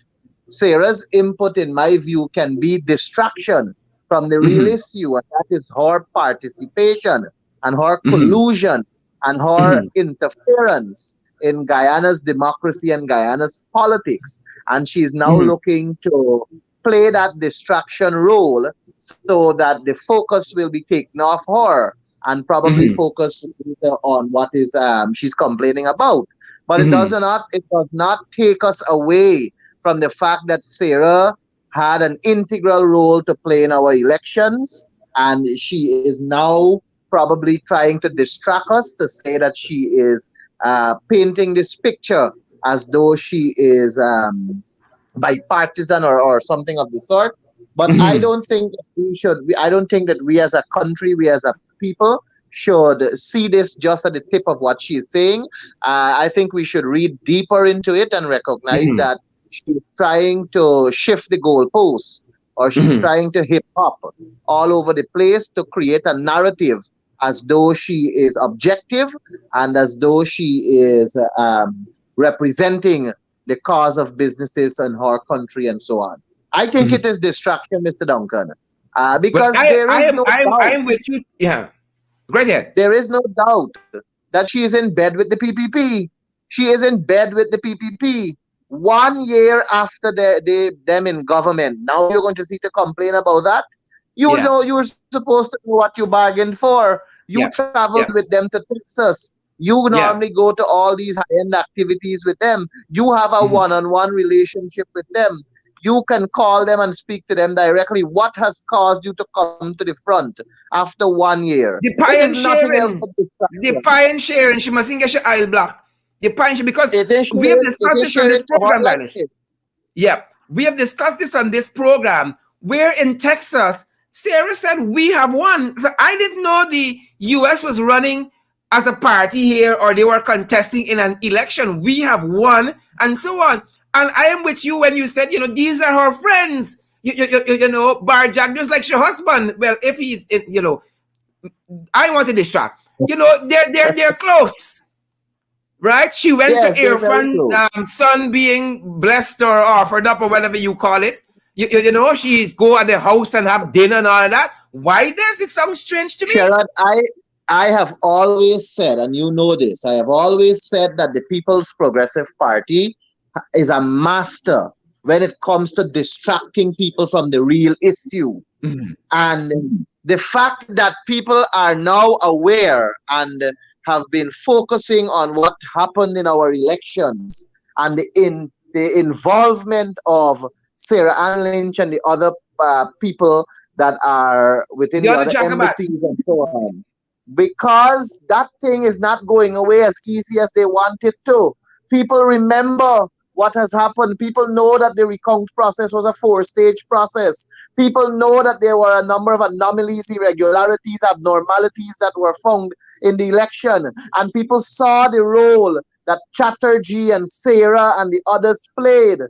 S3: in my view, can be distraction from the real issue, and that is her participation and her collusion and her interference in Guyana's democracy and Guyana's politics. And she's now looking to play that distraction role so that the focus will be taken off her and probably focus on what is she's complaining about. But it does not take us away from the fact that Sarah had an integral role to play in our elections, and she is now probably trying to distract us to say that she is painting this picture as though she is bipartisan or something of the sort. But I don't think that we should. I don't think that we as a country, we as a people, should see this just at the tip of what she's saying. I think we should read deeper into it and recognize that she's trying to shift the goalposts, or she's trying to hip hop all over the place to create a narrative as though she is objective and as though she is representing the cause of businesses in her country and so on. I think it is distraction, Mr. Duncan, because
S1: I am with you. Yeah, right here.
S3: There is no doubt that she is in bed with the PPP. She is in bed with the PPP. 1 year after them in government, now you're going to see to complain about that. You know, you were supposed to know what you bargained for. You traveled with them to Texas. You normally go to all these high-end activities with them. You have a one-on-one relationship with them. You can call them and speak to them directly. What has caused you to come to the front after 1 year?
S1: The pie and sharing. She mustn't get your aisle block. The pie and sharing, because we have discussed this on this program, we have discussed this on this program, where in Texas, Sarah said, we have won. So I didn't know the US was running as a party here or they were contesting in an election. We have won and so on. And I am with you when you said, these are her friends. Barjack, just like your husband. Well, if he's, I want to distract. They're close. Right? She went
S3: Yes,
S1: to
S3: they're very
S1: Irfan's son being blessed or offered up or whatever you call it. She's go at the house and have dinner and all of that. Why does it sound strange to me?
S3: Sharon, I have always said, and you know this, I have always said that the People's Progressive Party is a master when it comes to distracting people from the real issue.
S1: Mhm.
S3: And the fact that people are now aware and have been focusing on what happened in our elections and the involvement of Sarah Ann Lynch and the other people that are within
S1: The
S3: the
S1: other
S3: other
S1: Jacobats.
S3: embassies and so on. Because that thing is not going away as easy as they want it to. People remember what has happened. People know that the recount process was a 4-stage process. People know that there were a number of anomalies, irregularities, abnormalities that were found in the election. And people saw the role that Chatterjee and Sarah and the others played.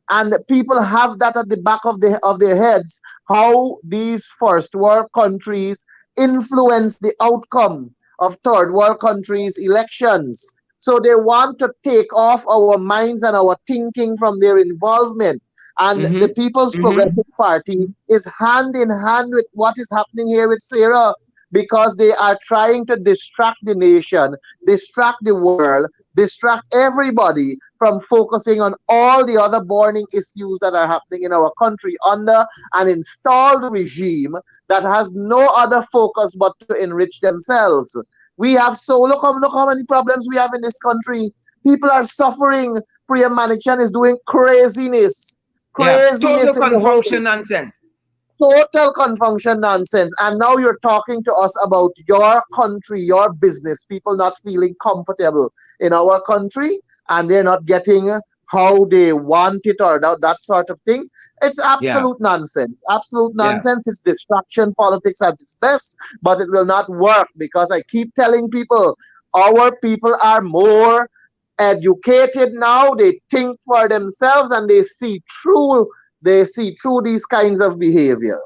S3: And people have that at the back of their heads, how these first world countries influence the outcome of third world countries' elections. So they want to take off our minds and our thinking from their involvement. And the People's Progressive Party is hand in hand with what is happening here with Sarah, because they are trying to distract the nation, distract the world, distract everybody from focusing on all the other burning issues that are happening in our country under an installed regime that has no other focus but to enrich themselves. We have look how many problems we have in this country. People are suffering. Priya Manichan is doing craziness.
S1: Yeah. Total
S3: In the whole
S1: confunction nonsense.
S3: total confunction nonsense. And now you're talking to us about your country, your business, people not feeling comfortable in our country and they're not getting how they want it or that sort of things. It's
S1: Yeah.
S3: absolute nonsense. Absolute
S1: Yeah.
S3: nonsense. It's distraction politics at its best, but it will not work because I keep telling people our people are more educated now. They think for themselves and they see through these kinds of behavior.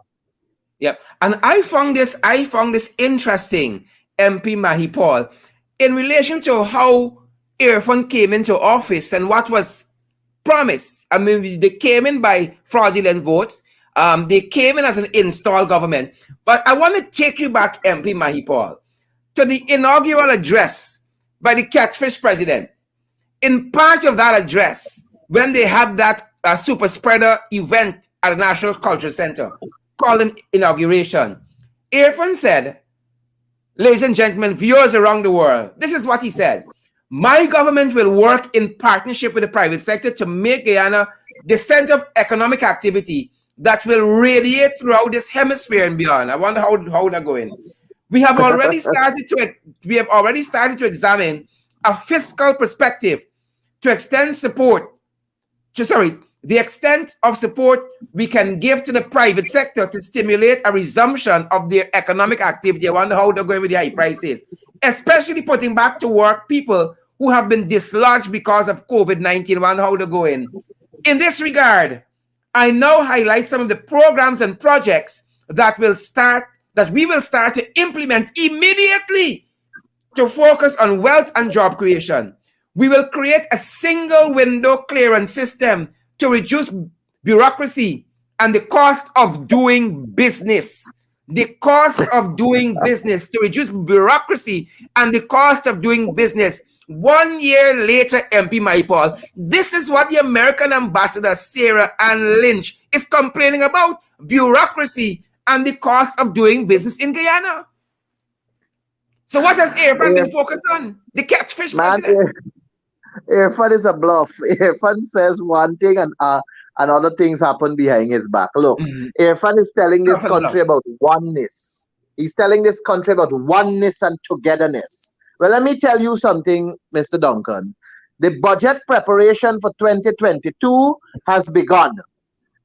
S1: Yep. And I found this interesting, MP Mahipaul, in relation to how Irfan came into office and what was promised. I mean, they came in by fraudulent votes. They came in as an installed government. But I want to take you back, MP Mahipaul, to the inaugural address by the catfish president. In part of that address, when they had that super spreader event at the National Cultural Center called an inauguration, Irfan said, ladies and gentlemen, viewers around the world, this is what he said. My government will work in partnership with the private sector to make Guyana the center of economic activity that will radiate throughout this hemisphere and beyond. I wonder how they're going. We have already started to examine a fiscal perspective to extend support the extent of support we can give to the private sector to stimulate a resumption of their economic activity. I wonder how they're going with the high prices, especially putting back to work people who have been dislodged because of COVID-19. I wonder how they're going. In this regard, I now highlight some of the programs and projects that we will start to implement immediately to focus on wealth and job creation. We will create a single window clearance system to reduce bureaucracy and the cost of doing business. The cost of doing business, to reduce bureaucracy and the cost of doing business. 1 year later, MP Mahipaul, this is what the American ambassador, Sarah Ann Lynch, is complaining about: bureaucracy and the cost of doing business in Guyana. So what has Irfan been focused on? The catfish president.
S3: Irfan is a bluff. Irfan says one thing and other things happen behind his back. Look, Irfan is telling this country about oneness. He's telling this country about oneness and togetherness. Well, let me tell you something, Mr. Duncan. The budget preparation for 2022 has begun.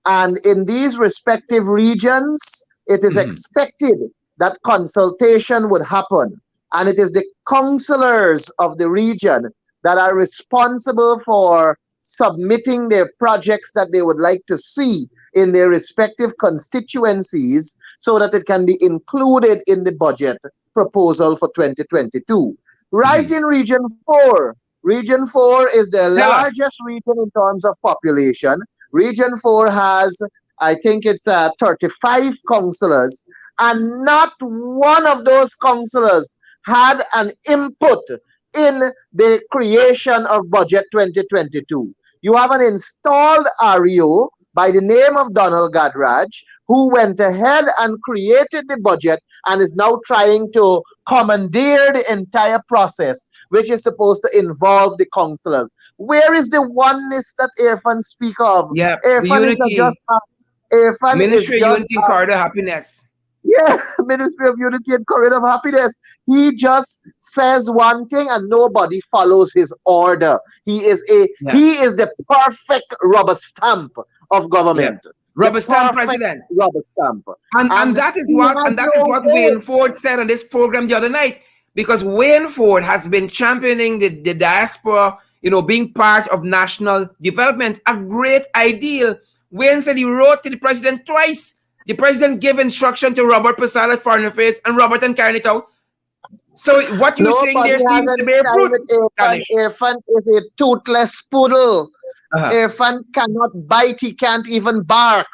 S3: And in these respective regions, it is expected that consultation would happen. And it is the councillors of the region that are responsible for submitting their projects that they would like to see in their respective constituencies so that it can be included in the budget proposal for 2022. Right in Region 4. Region 4 is the largest region in terms of population. Region 4 has, I think it's 35 councillors, and not one of those councillors had an input in the creation of Budget 2022. You have an installed REO by the name of Donald Gadraj, who went ahead and created the budget and is now trying to commandeer the entire process, which is supposed to involve the councillors. Where is the oneness that Irfan speak of?
S1: Yeah, the
S3: Irfan is
S1: unity.
S3: just Irfan
S1: Ministry
S3: is
S1: of
S3: just
S1: Unity and Corridor Happiness.
S3: yeah, Ministry of Unity and Corridor of Happiness. He just says one thing and nobody follows his order. He is the perfect rubber stamp of government.
S1: Yeah. Rubber stamp president.
S3: Rubber stamp.
S1: And that is what Wayne Ford said on this program the other night. Because Wayne Ford has been championing the diaspora, being part of national development, a great ideal. Wayne said he wrote to the president twice. The president gave instruction to Robert Prasad at Foreign Affairs, and Robert and carrying it out. So what you're saying there seems to bear fruit.
S3: Irfan is a toothless poodle. Irfan cannot bite. He can't even bark.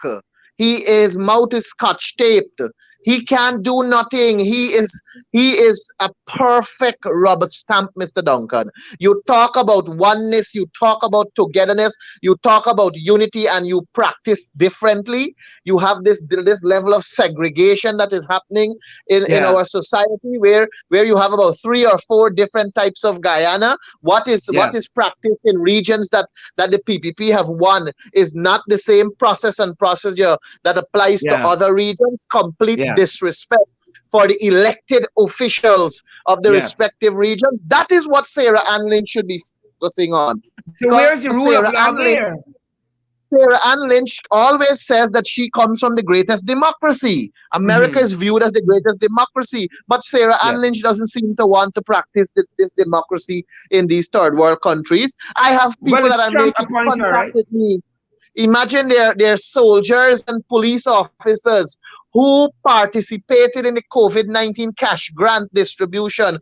S3: His mouth is scotch taped. He can't do nothing. He is a perfect rubber stamp, Mr. Duncan. You talk about oneness, you talk about togetherness, you talk about unity, and you practice differently. You have this level of segregation that is happening in our society, where you have about 3 or 4 different types of Guyana. What is practiced in regions that the PPP have won is not the same process and procedure that applies to other regions. Complete disrespect for the elected officials of the respective regions. That is what Sarah Ann Lynch should be focusing on.
S1: So where's the rule of law there?
S3: Sarah Ann Lynch always says that she comes from the greatest democracy. America is viewed as the greatest democracy, but Sarah Ann Lynch doesn't seem to want to practice this democracy in these third world countries. I have people that are making contact with me. Imagine their soldiers and police officers who participated in the COVID-19 cash grant distribution,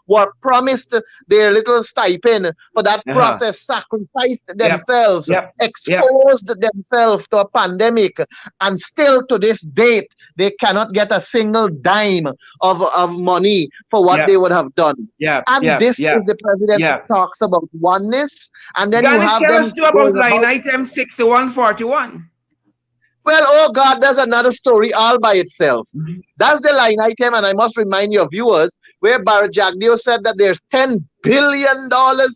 S3: were promised their little stipend for that process, sacrificed themselves, exposed themselves to a pandemic, and still to this date, they cannot get a single dime of money for what they would have done. This is the president that talks about oneness, and then
S1: Ganesh,
S3: you have
S1: tell
S3: them
S1: us too about line item 6141.
S3: Well, oh God, there's another story all by itself. That's the line item, and I must remind your viewers, where Bharat Jagdeo said that there's $10 billion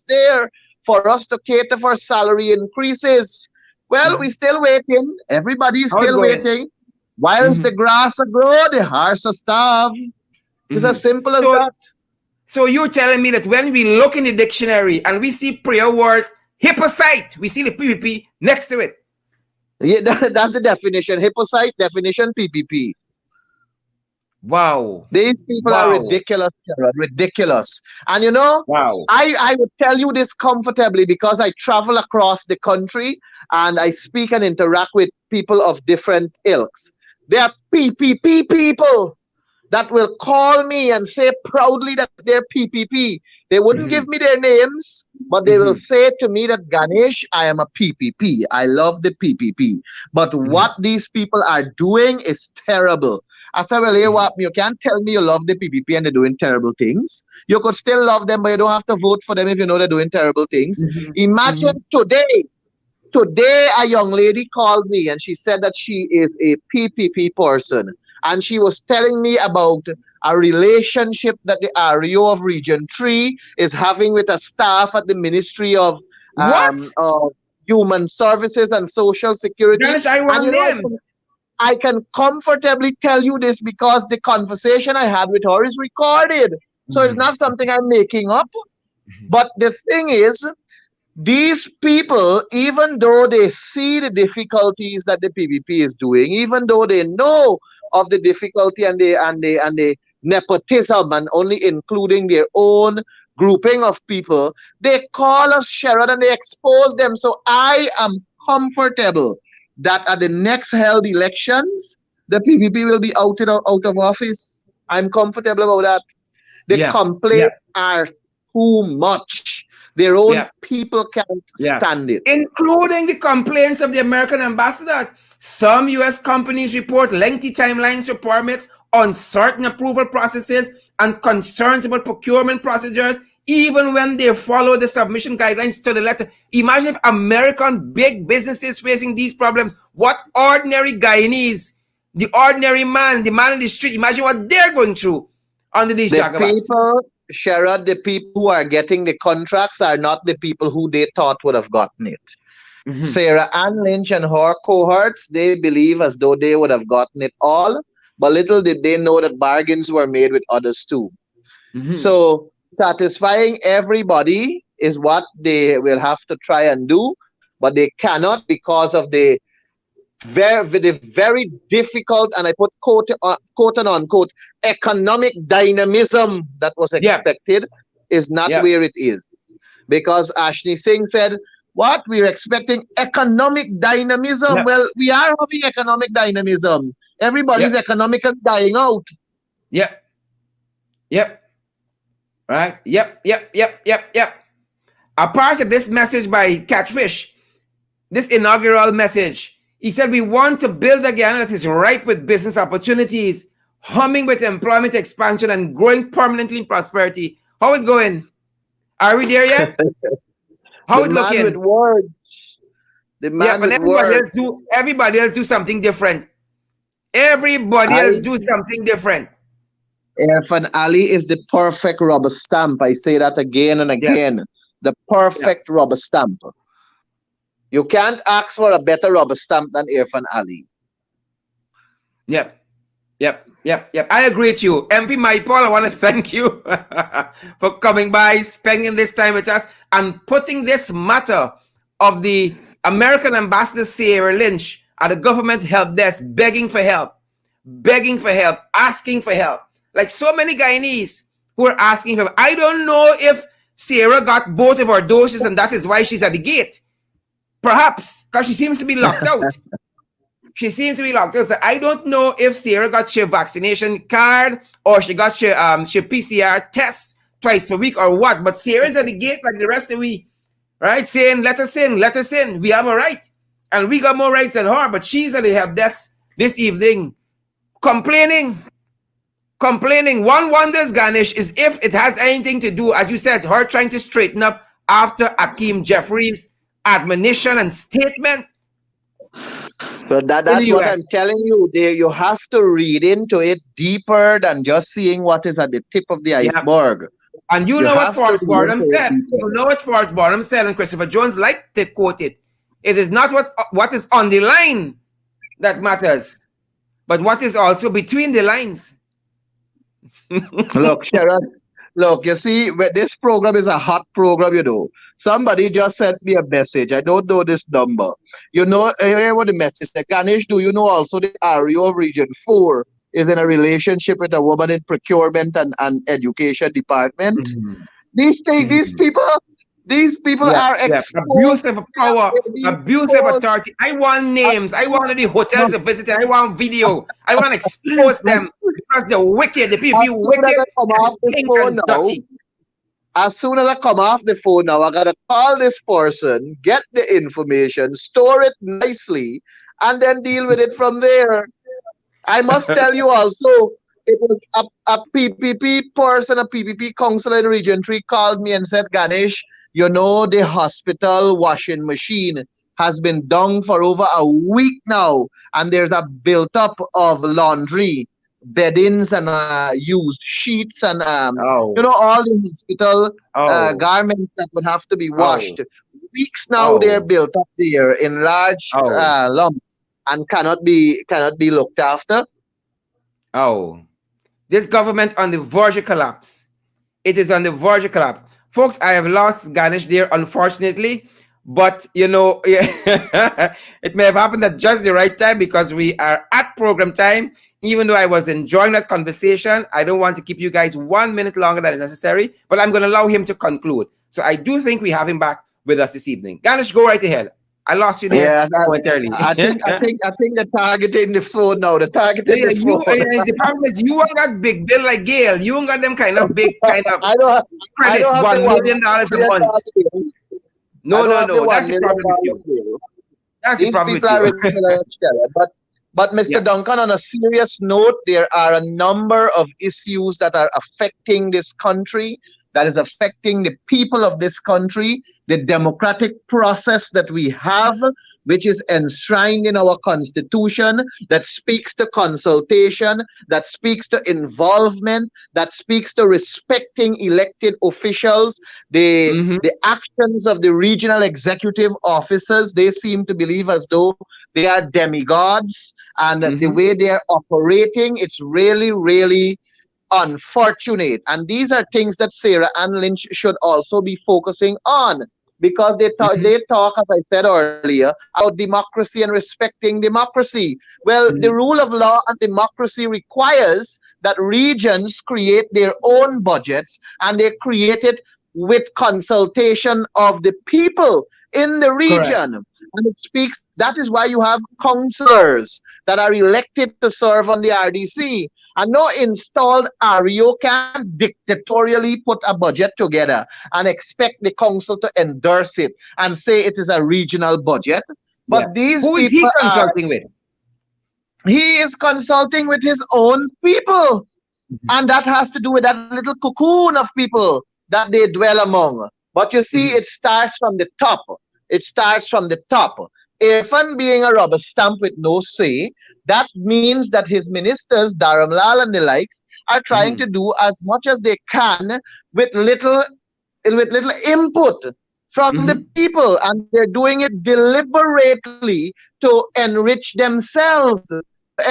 S3: there for us to cater for salary increases. Well, we're still waiting. Everybody's still waiting. Whilst the grass grow, the horse starve. It's as simple as that.
S1: So you're telling me that when we look in the dictionary and we see Priya word hippocyte, we see the PPP next to it.
S3: Yeah, that's the definition. Hippocyte definition PPP.
S1: Wow.
S3: These people are ridiculous, ridiculous. And you know, I would tell you this comfortably because I travel across the country and I speak and interact with people of different ilks. There are PPP people that will call me and say proudly that they're PPP. They wouldn't give me their names, but they will say to me that, Ganesh, I am a PPP. I love the PPP. But what these people are doing is terrible. I said, well, you can't tell me you love the PPP and they're doing terrible things. You could still love them, but you don't have to vote for them if you know they're doing terrible things. Imagine today, a young lady called me and she said that she is a PPP person. And she was telling me about a relationship that the REO of Region 3 is having with a staff at the Ministry of Human Services and Social Security.
S1: Ganesh, I want names.
S3: I can comfortably tell you this because the conversation I had with her is recorded. So it's not something I'm making up. But the thing is, these people, even though they see the difficulties that the PPP is doing, even though they know of the difficulty and the nepotism, and only including their own grouping of people, they call us Sherrod and they expose them. So I am comfortable that at the next held elections, the PPP will be out of office. I'm comfortable about that. The complaints are too much. Their own people can't stand it.
S1: Including the complaints of the American ambassador. Some U.S. companies report lengthy timelines for permits, uncertain approval processes, and concerns about procurement procedures, even when they follow the submission guidelines to the letter. Imagine if American big businesses facing these problems. What ordinary Guyanese, the ordinary man, the man in the street, imagine what they're going through under these jagabats.
S3: Sherrod, the people who are getting the contracts are not the people who they thought would have gotten it. Sarah Ann Lynch and her cohorts, they believe as though they would have gotten it all, but little did they know that bargains were made with others too. So satisfying everybody is what they will have to try and do, but they cannot because of the very difficult, and I put quote and unquote, economic dynamism that was expected is not where it is. Because Ashley Singh said, what? We're expecting economic dynamism. Well, we are having economic dynamism. Everybody's economically dying out.
S1: Right? A part of this message by Catfish, this inaugural message, he said, we want to build a Guyana that is ripe with business opportunities, humming with employment expansion and growing permanently in prosperity. How it going? Are we there yet? How it looking?
S3: With words. The man with words.
S1: Everybody else do something different. Everybody else do something different.
S3: Irfan Ali is the perfect rubber stamp. I say that again and again. The perfect rubber stamp. You can't ask for a better rubber stamp than Irfan Ali.
S1: Yep. I agree with you. MP Mahipaul, I want to thank you for coming by, spending this time with us, and putting this matter of the American ambassador Sarah Lynch at the government help desk, begging for help, asking for help. Like so many Guyanese who are asking for help. I don't know if Sarah got both of her doses and that is why she's at the gate. Perhaps, because she seems to be locked out. So I don't know if Sarah got her vaccination card or she got her PCR test twice per week or what. But Sarah's at the gate like the rest of we, right? Saying, let us in. We have a right. And we got more rights than her. But she's at the help desk this evening complaining. One wonders, Ganesh, is if it has anything to do, as you said, her trying to straighten up after Akeem Jeffries' admonition and statement.
S3: But that's what I'm telling you. You have to read into it deeper than just seeing what is at the tip of the iceberg.
S1: And you know what Forrest Burnham said. You know what Forrest Burnham said, and Christopher Jones liked to quote it. It is not what is on the line that matters, but what is also between the lines.
S3: Look, Sharon. Look, you see, this program is a hot program, you know. Somebody just sent me a message. I don't know this number. You know, here what the message said. Ganesh, do you know also the REO of Region 4 is in a relationship with a woman in procurement and education department? These people are
S1: abuse of power, abuse of authority. I want names. I want the hotels to visit. I want video. I want to expose them because they're wicked. The people wicked, dirty.
S3: As soon as I come off the phone now, I gotta call this person, get the information, store it nicely, and then deal with it from there. I must tell you also, it was a PPP person, a PPP councillor in Region 3 called me and said, Ganesh, you know, the hospital washing machine has been down for over a week now, and there's a built-up of laundry, beddings, and used sheets, and you know, all the hospital garments that would have to be washed. Weeks now they're built up there in large lumps and cannot be looked after.
S1: This government on the verge of collapse. It is on the verge of collapse. Folks, I have lost Ganesh there, unfortunately, But it may have happened at just the right time because we are at program time. Even though I was enjoying that conversation, I don't want to keep you guys 1 minute longer than is necessary, but I'm going to allow him to conclude. So I do think we have him back with us this evening. Ganesh, go right ahead. I lost you there momentarily.
S3: I think they're targeting the phone now. They're targeting the phone.
S1: The problem is you ain't got big bill like Gail. You ain't got them kind of big kind of credit, $1 million a month. No. That's the problem with you. That's the problem with
S3: you. But Mr. Duncan, on a serious note, there are a number of issues that are affecting this country, that is affecting the people of this country, the democratic process that we have, which is enshrined in our constitution, that speaks to consultation, that speaks to involvement, that speaks to respecting elected officials. The actions of the regional executive officers, they seem to believe as though they are demigods, and the way they are operating, it's really, really unfortunate. And these are things that Sarah and Lynch should also be focusing on, because they talk, as I said earlier, about democracy and respecting democracy. Well, the rule of law and democracy requires that regions create their own budgets, and they create it with consultation of the people in the region. Correct. And it speaks, that is why you have councillors that are elected to serve on the RDC. And no installed REO can dictatorially put a budget together and expect the council to endorse it and say it is a regional budget. But these
S1: Who is he consulting with?
S3: He is consulting with his own people. And that has to do with that little cocoon of people that they dwell among. But you see, it starts from the top. It starts from the top. Irfan being a rubber stamp with no say, that means that his ministers, Dharamlal and the likes, are trying to do as much as they can with little input from the people, and they're doing it deliberately to enrich themselves, to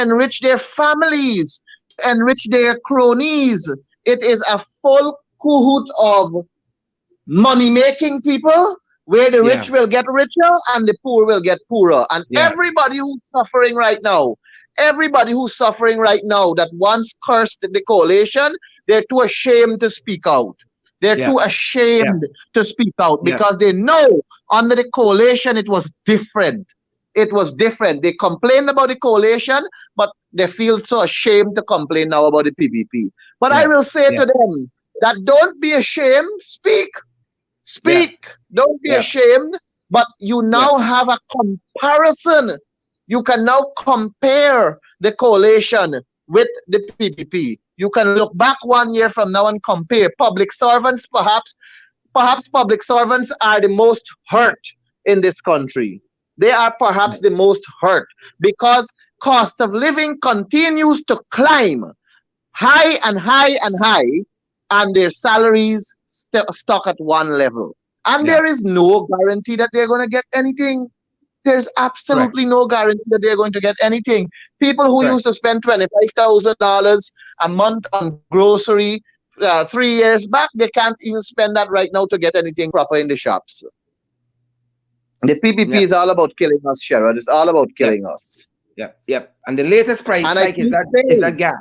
S3: enrich their families, to enrich their cronies. It is a full cahoot of money-making people, where the rich will get richer and the poor will get poorer. And everybody who's suffering right now that once cursed the coalition, they're too ashamed to speak out. They're too ashamed to speak out because they know under the coalition it was different. It was different. They complained about the coalition, but they feel so ashamed to complain now about the PPP. But I will say to them that don't be ashamed, speak. Speak. Don't be ashamed, but you now have a comparison. You can now compare the coalition with the PPP. You can look back 1 year from now and compare. Public servants, perhaps public servants are the most hurt in this country. They are perhaps the most hurt because cost of living continues to climb high and high and high, and their salaries stuck at one level. And there is no guarantee that they're going to get anything. There's absolutely no guarantee that they're going to get anything. People who used to spend $25,000 a month on grocery 3 years back, they can't even spend that right now to get anything proper in the shops. The PPP is all about killing us, Sherrod. It's all about killing us.
S1: Yep. And the latest price hike is that gas.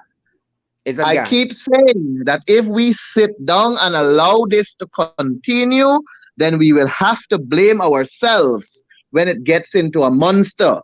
S1: I
S3: keep saying that if we sit down and allow this to continue, then we will have to blame ourselves when it gets into a monster.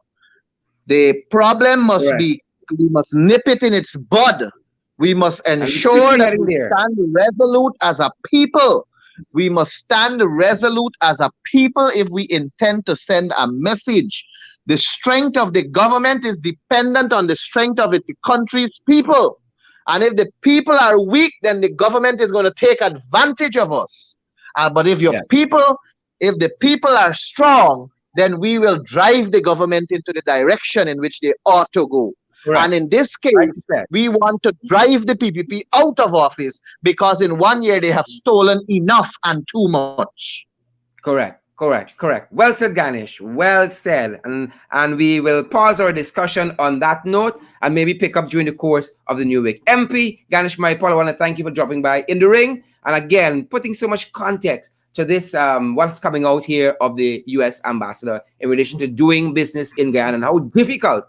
S3: The problem must be, we must nip it in its bud. We must ensure that we stand resolute as a people. We must stand resolute as a people if we intend to send a message. The strength of the government is dependent on the strength of the country's people. And if the people are weak, then the government is going to take advantage of us. But if the people are strong, then we will drive the government into the direction in which they ought to go. And in this case, we want to drive the PPP out of office because in 1 year they have stolen enough and too much.
S1: Correct. Well said, Ganesh. Well said. And we will pause our discussion on that note and maybe pick up during the course of the new week. MP Ganesh Mahipaul, I want to thank you for dropping by in the ring and again putting so much context to this what's coming out here of the U.S. ambassador in relation to doing business in Guyana and how difficult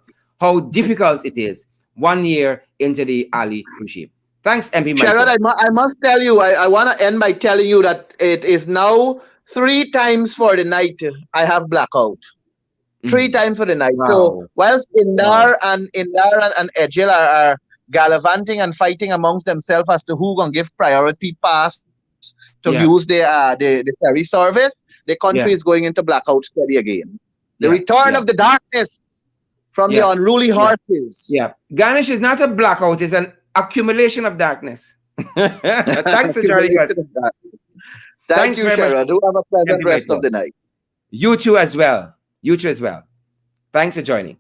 S1: it is 1 year into the Ali regime. Thanks, MP
S3: Sherrod,
S1: Michael.
S3: I must tell you, I want to end by telling you that it is now 3 times for the night I have blackout. 3 times for the night.
S1: Wow.
S3: So whilst Indar and Ejil are gallivanting and fighting amongst themselves as to who gonna give priority pass to use the ferry service, the country is going into blackout study again. The return of the darkness from the unruly horses.
S1: Ganesh is not a blackout, it's an accumulation of darkness. Thanks for joining us.
S3: Thank you, Sherrod. Do have a pleasant rest of the night.
S1: You too as well. Thanks for joining.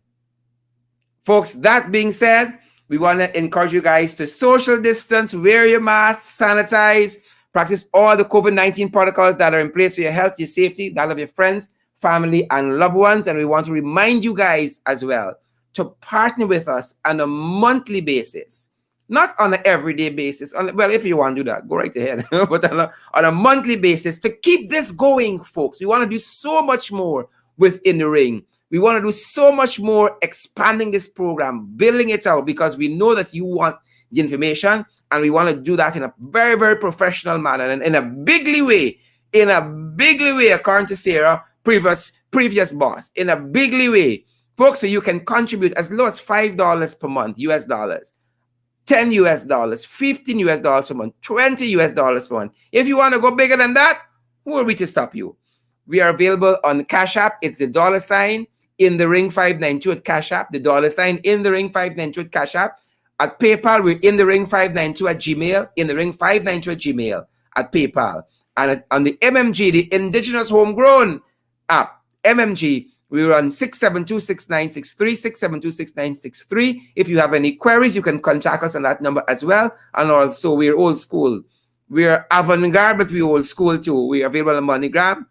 S1: Folks, that being said, we want to encourage you guys to social distance, wear your masks, sanitize, practice all the COVID-19 protocols that are in place for your health, your safety, that of your friends, family, and loved ones. And we want to remind you guys as well to partner with us on a monthly basis, not on an everyday basis. Well, if you want to do that, go right ahead. But on a monthly basis to keep this going, folks. We want to do so much more within the ring. We want to do so much more expanding this program, building it out, because we know that you want the information, and we want to do that in a very, very professional manner and in a bigly way, according to Sarah, previous boss, in a bigly way. Folks, so you can contribute as low as $5 per month, US dollars, $10 US, $15 US per month, $20 US per month. If you want to go bigger than that, who are we to stop you? We are available on Cash App. It's the $ in the ring 592 at Cash App. The $ in the ring 592 at Cash App. At PayPal, we're in the ring 592 at Gmail. In the ring 592 at Gmail at PayPal. And on the MMG, the Indigenous Homegrown app, MMG, we run 672-6963, 672-6963. If you have any queries, you can contact us on that number as well. And also, we're old school. We're avant-garde, but we're old school too. We're available on MoneyGram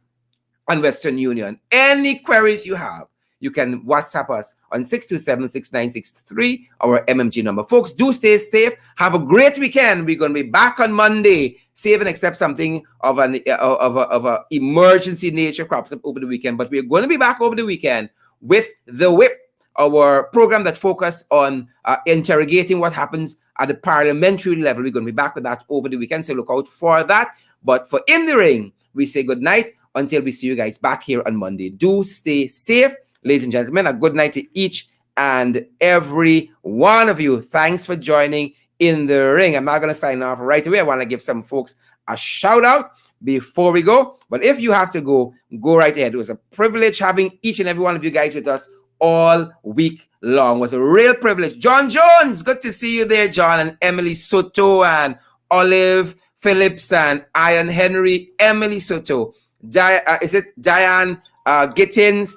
S1: and Western Union. Any queries you have, you can WhatsApp us on 627-6963, our MMG number. Folks, do stay safe. Have a great weekend. We're going to be back on Monday, save and accept something of an emergency nature crops up over the weekend. But we're going to be back over the weekend with The Whip, our program that focuses on interrogating what happens at the parliamentary level. We're going to be back with that over the weekend, so look out for that. But for In the Ring, we say good night until we see you guys back here on Monday. Do stay safe. Ladies and gentlemen, a good night to each and every one of you. Thanks for joining In the Ring. I'm not going to sign off right away. I want to give some folks a shout out before we go. But if you have to go, go right ahead. It was a privilege having each and every one of you guys with us all week long. It was a real privilege. John Jones, good to see you there, John, and Emily Soto and Olive Phillips and Ian Henry, Emily Soto. Is it Diane Gittins?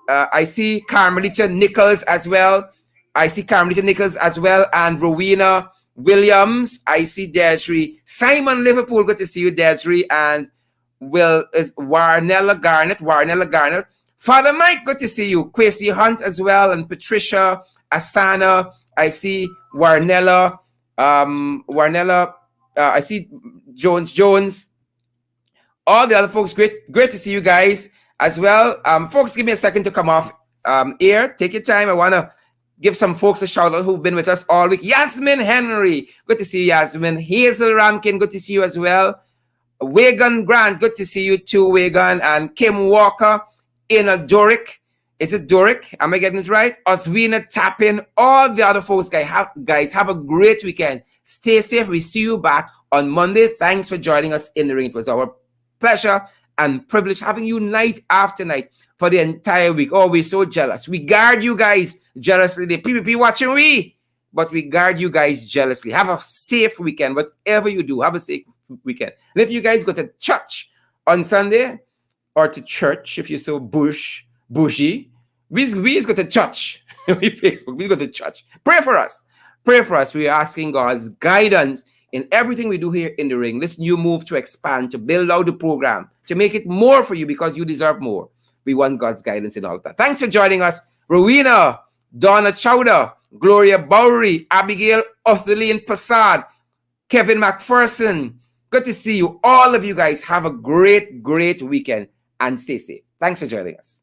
S1: I see Carmelita Nichols as well. And Rowena Williams. I see Desiree. Simon Liverpool, good to see you, Desiree. And Warnella Garnett. Father Mike, good to see you. Quasi Hunt as well. And Patricia Asana. I see Warnella. I see Jones. All the other folks, great to see you guys as well. Folks, give me a second to come off air. Take your time. I want to give some folks a shout out who've been with us all week. Yasmin Henry, good to see you, Yasmin. Hazel Rankin, good to see you as well. Wagon Grant, good to see you too, Wagon. And Kim Walker, Ina Doric. Is it Doric? Am I getting it right? Oswina Tapin, all the other folks, guys, have a great weekend. Stay safe. We see you back on Monday. Thanks for joining us in the ring. It was our pleasure and privilege having you night after night for the entire week. Oh, we're so jealous. We guard you guys jealously. The PPP watching but we guard you guys jealously. Have a safe weekend. Whatever you do, have a safe weekend. And if you guys go to church on Sunday, or to church, if you're so bougie, we go to church. We Facebook, we go to church. Pray for us. We are asking God's guidance in everything we do here in the ring. This new move to expand, to build out the program, to make it more for you because you deserve more. We want God's guidance in all of that. Thanks for joining us. Rowena, Donna Chowder, Gloria Bowery, Abigail Othelene Passad, Kevin McPherson, Good to see you. All of you guys have a great, great weekend and stay safe. Thanks for joining us.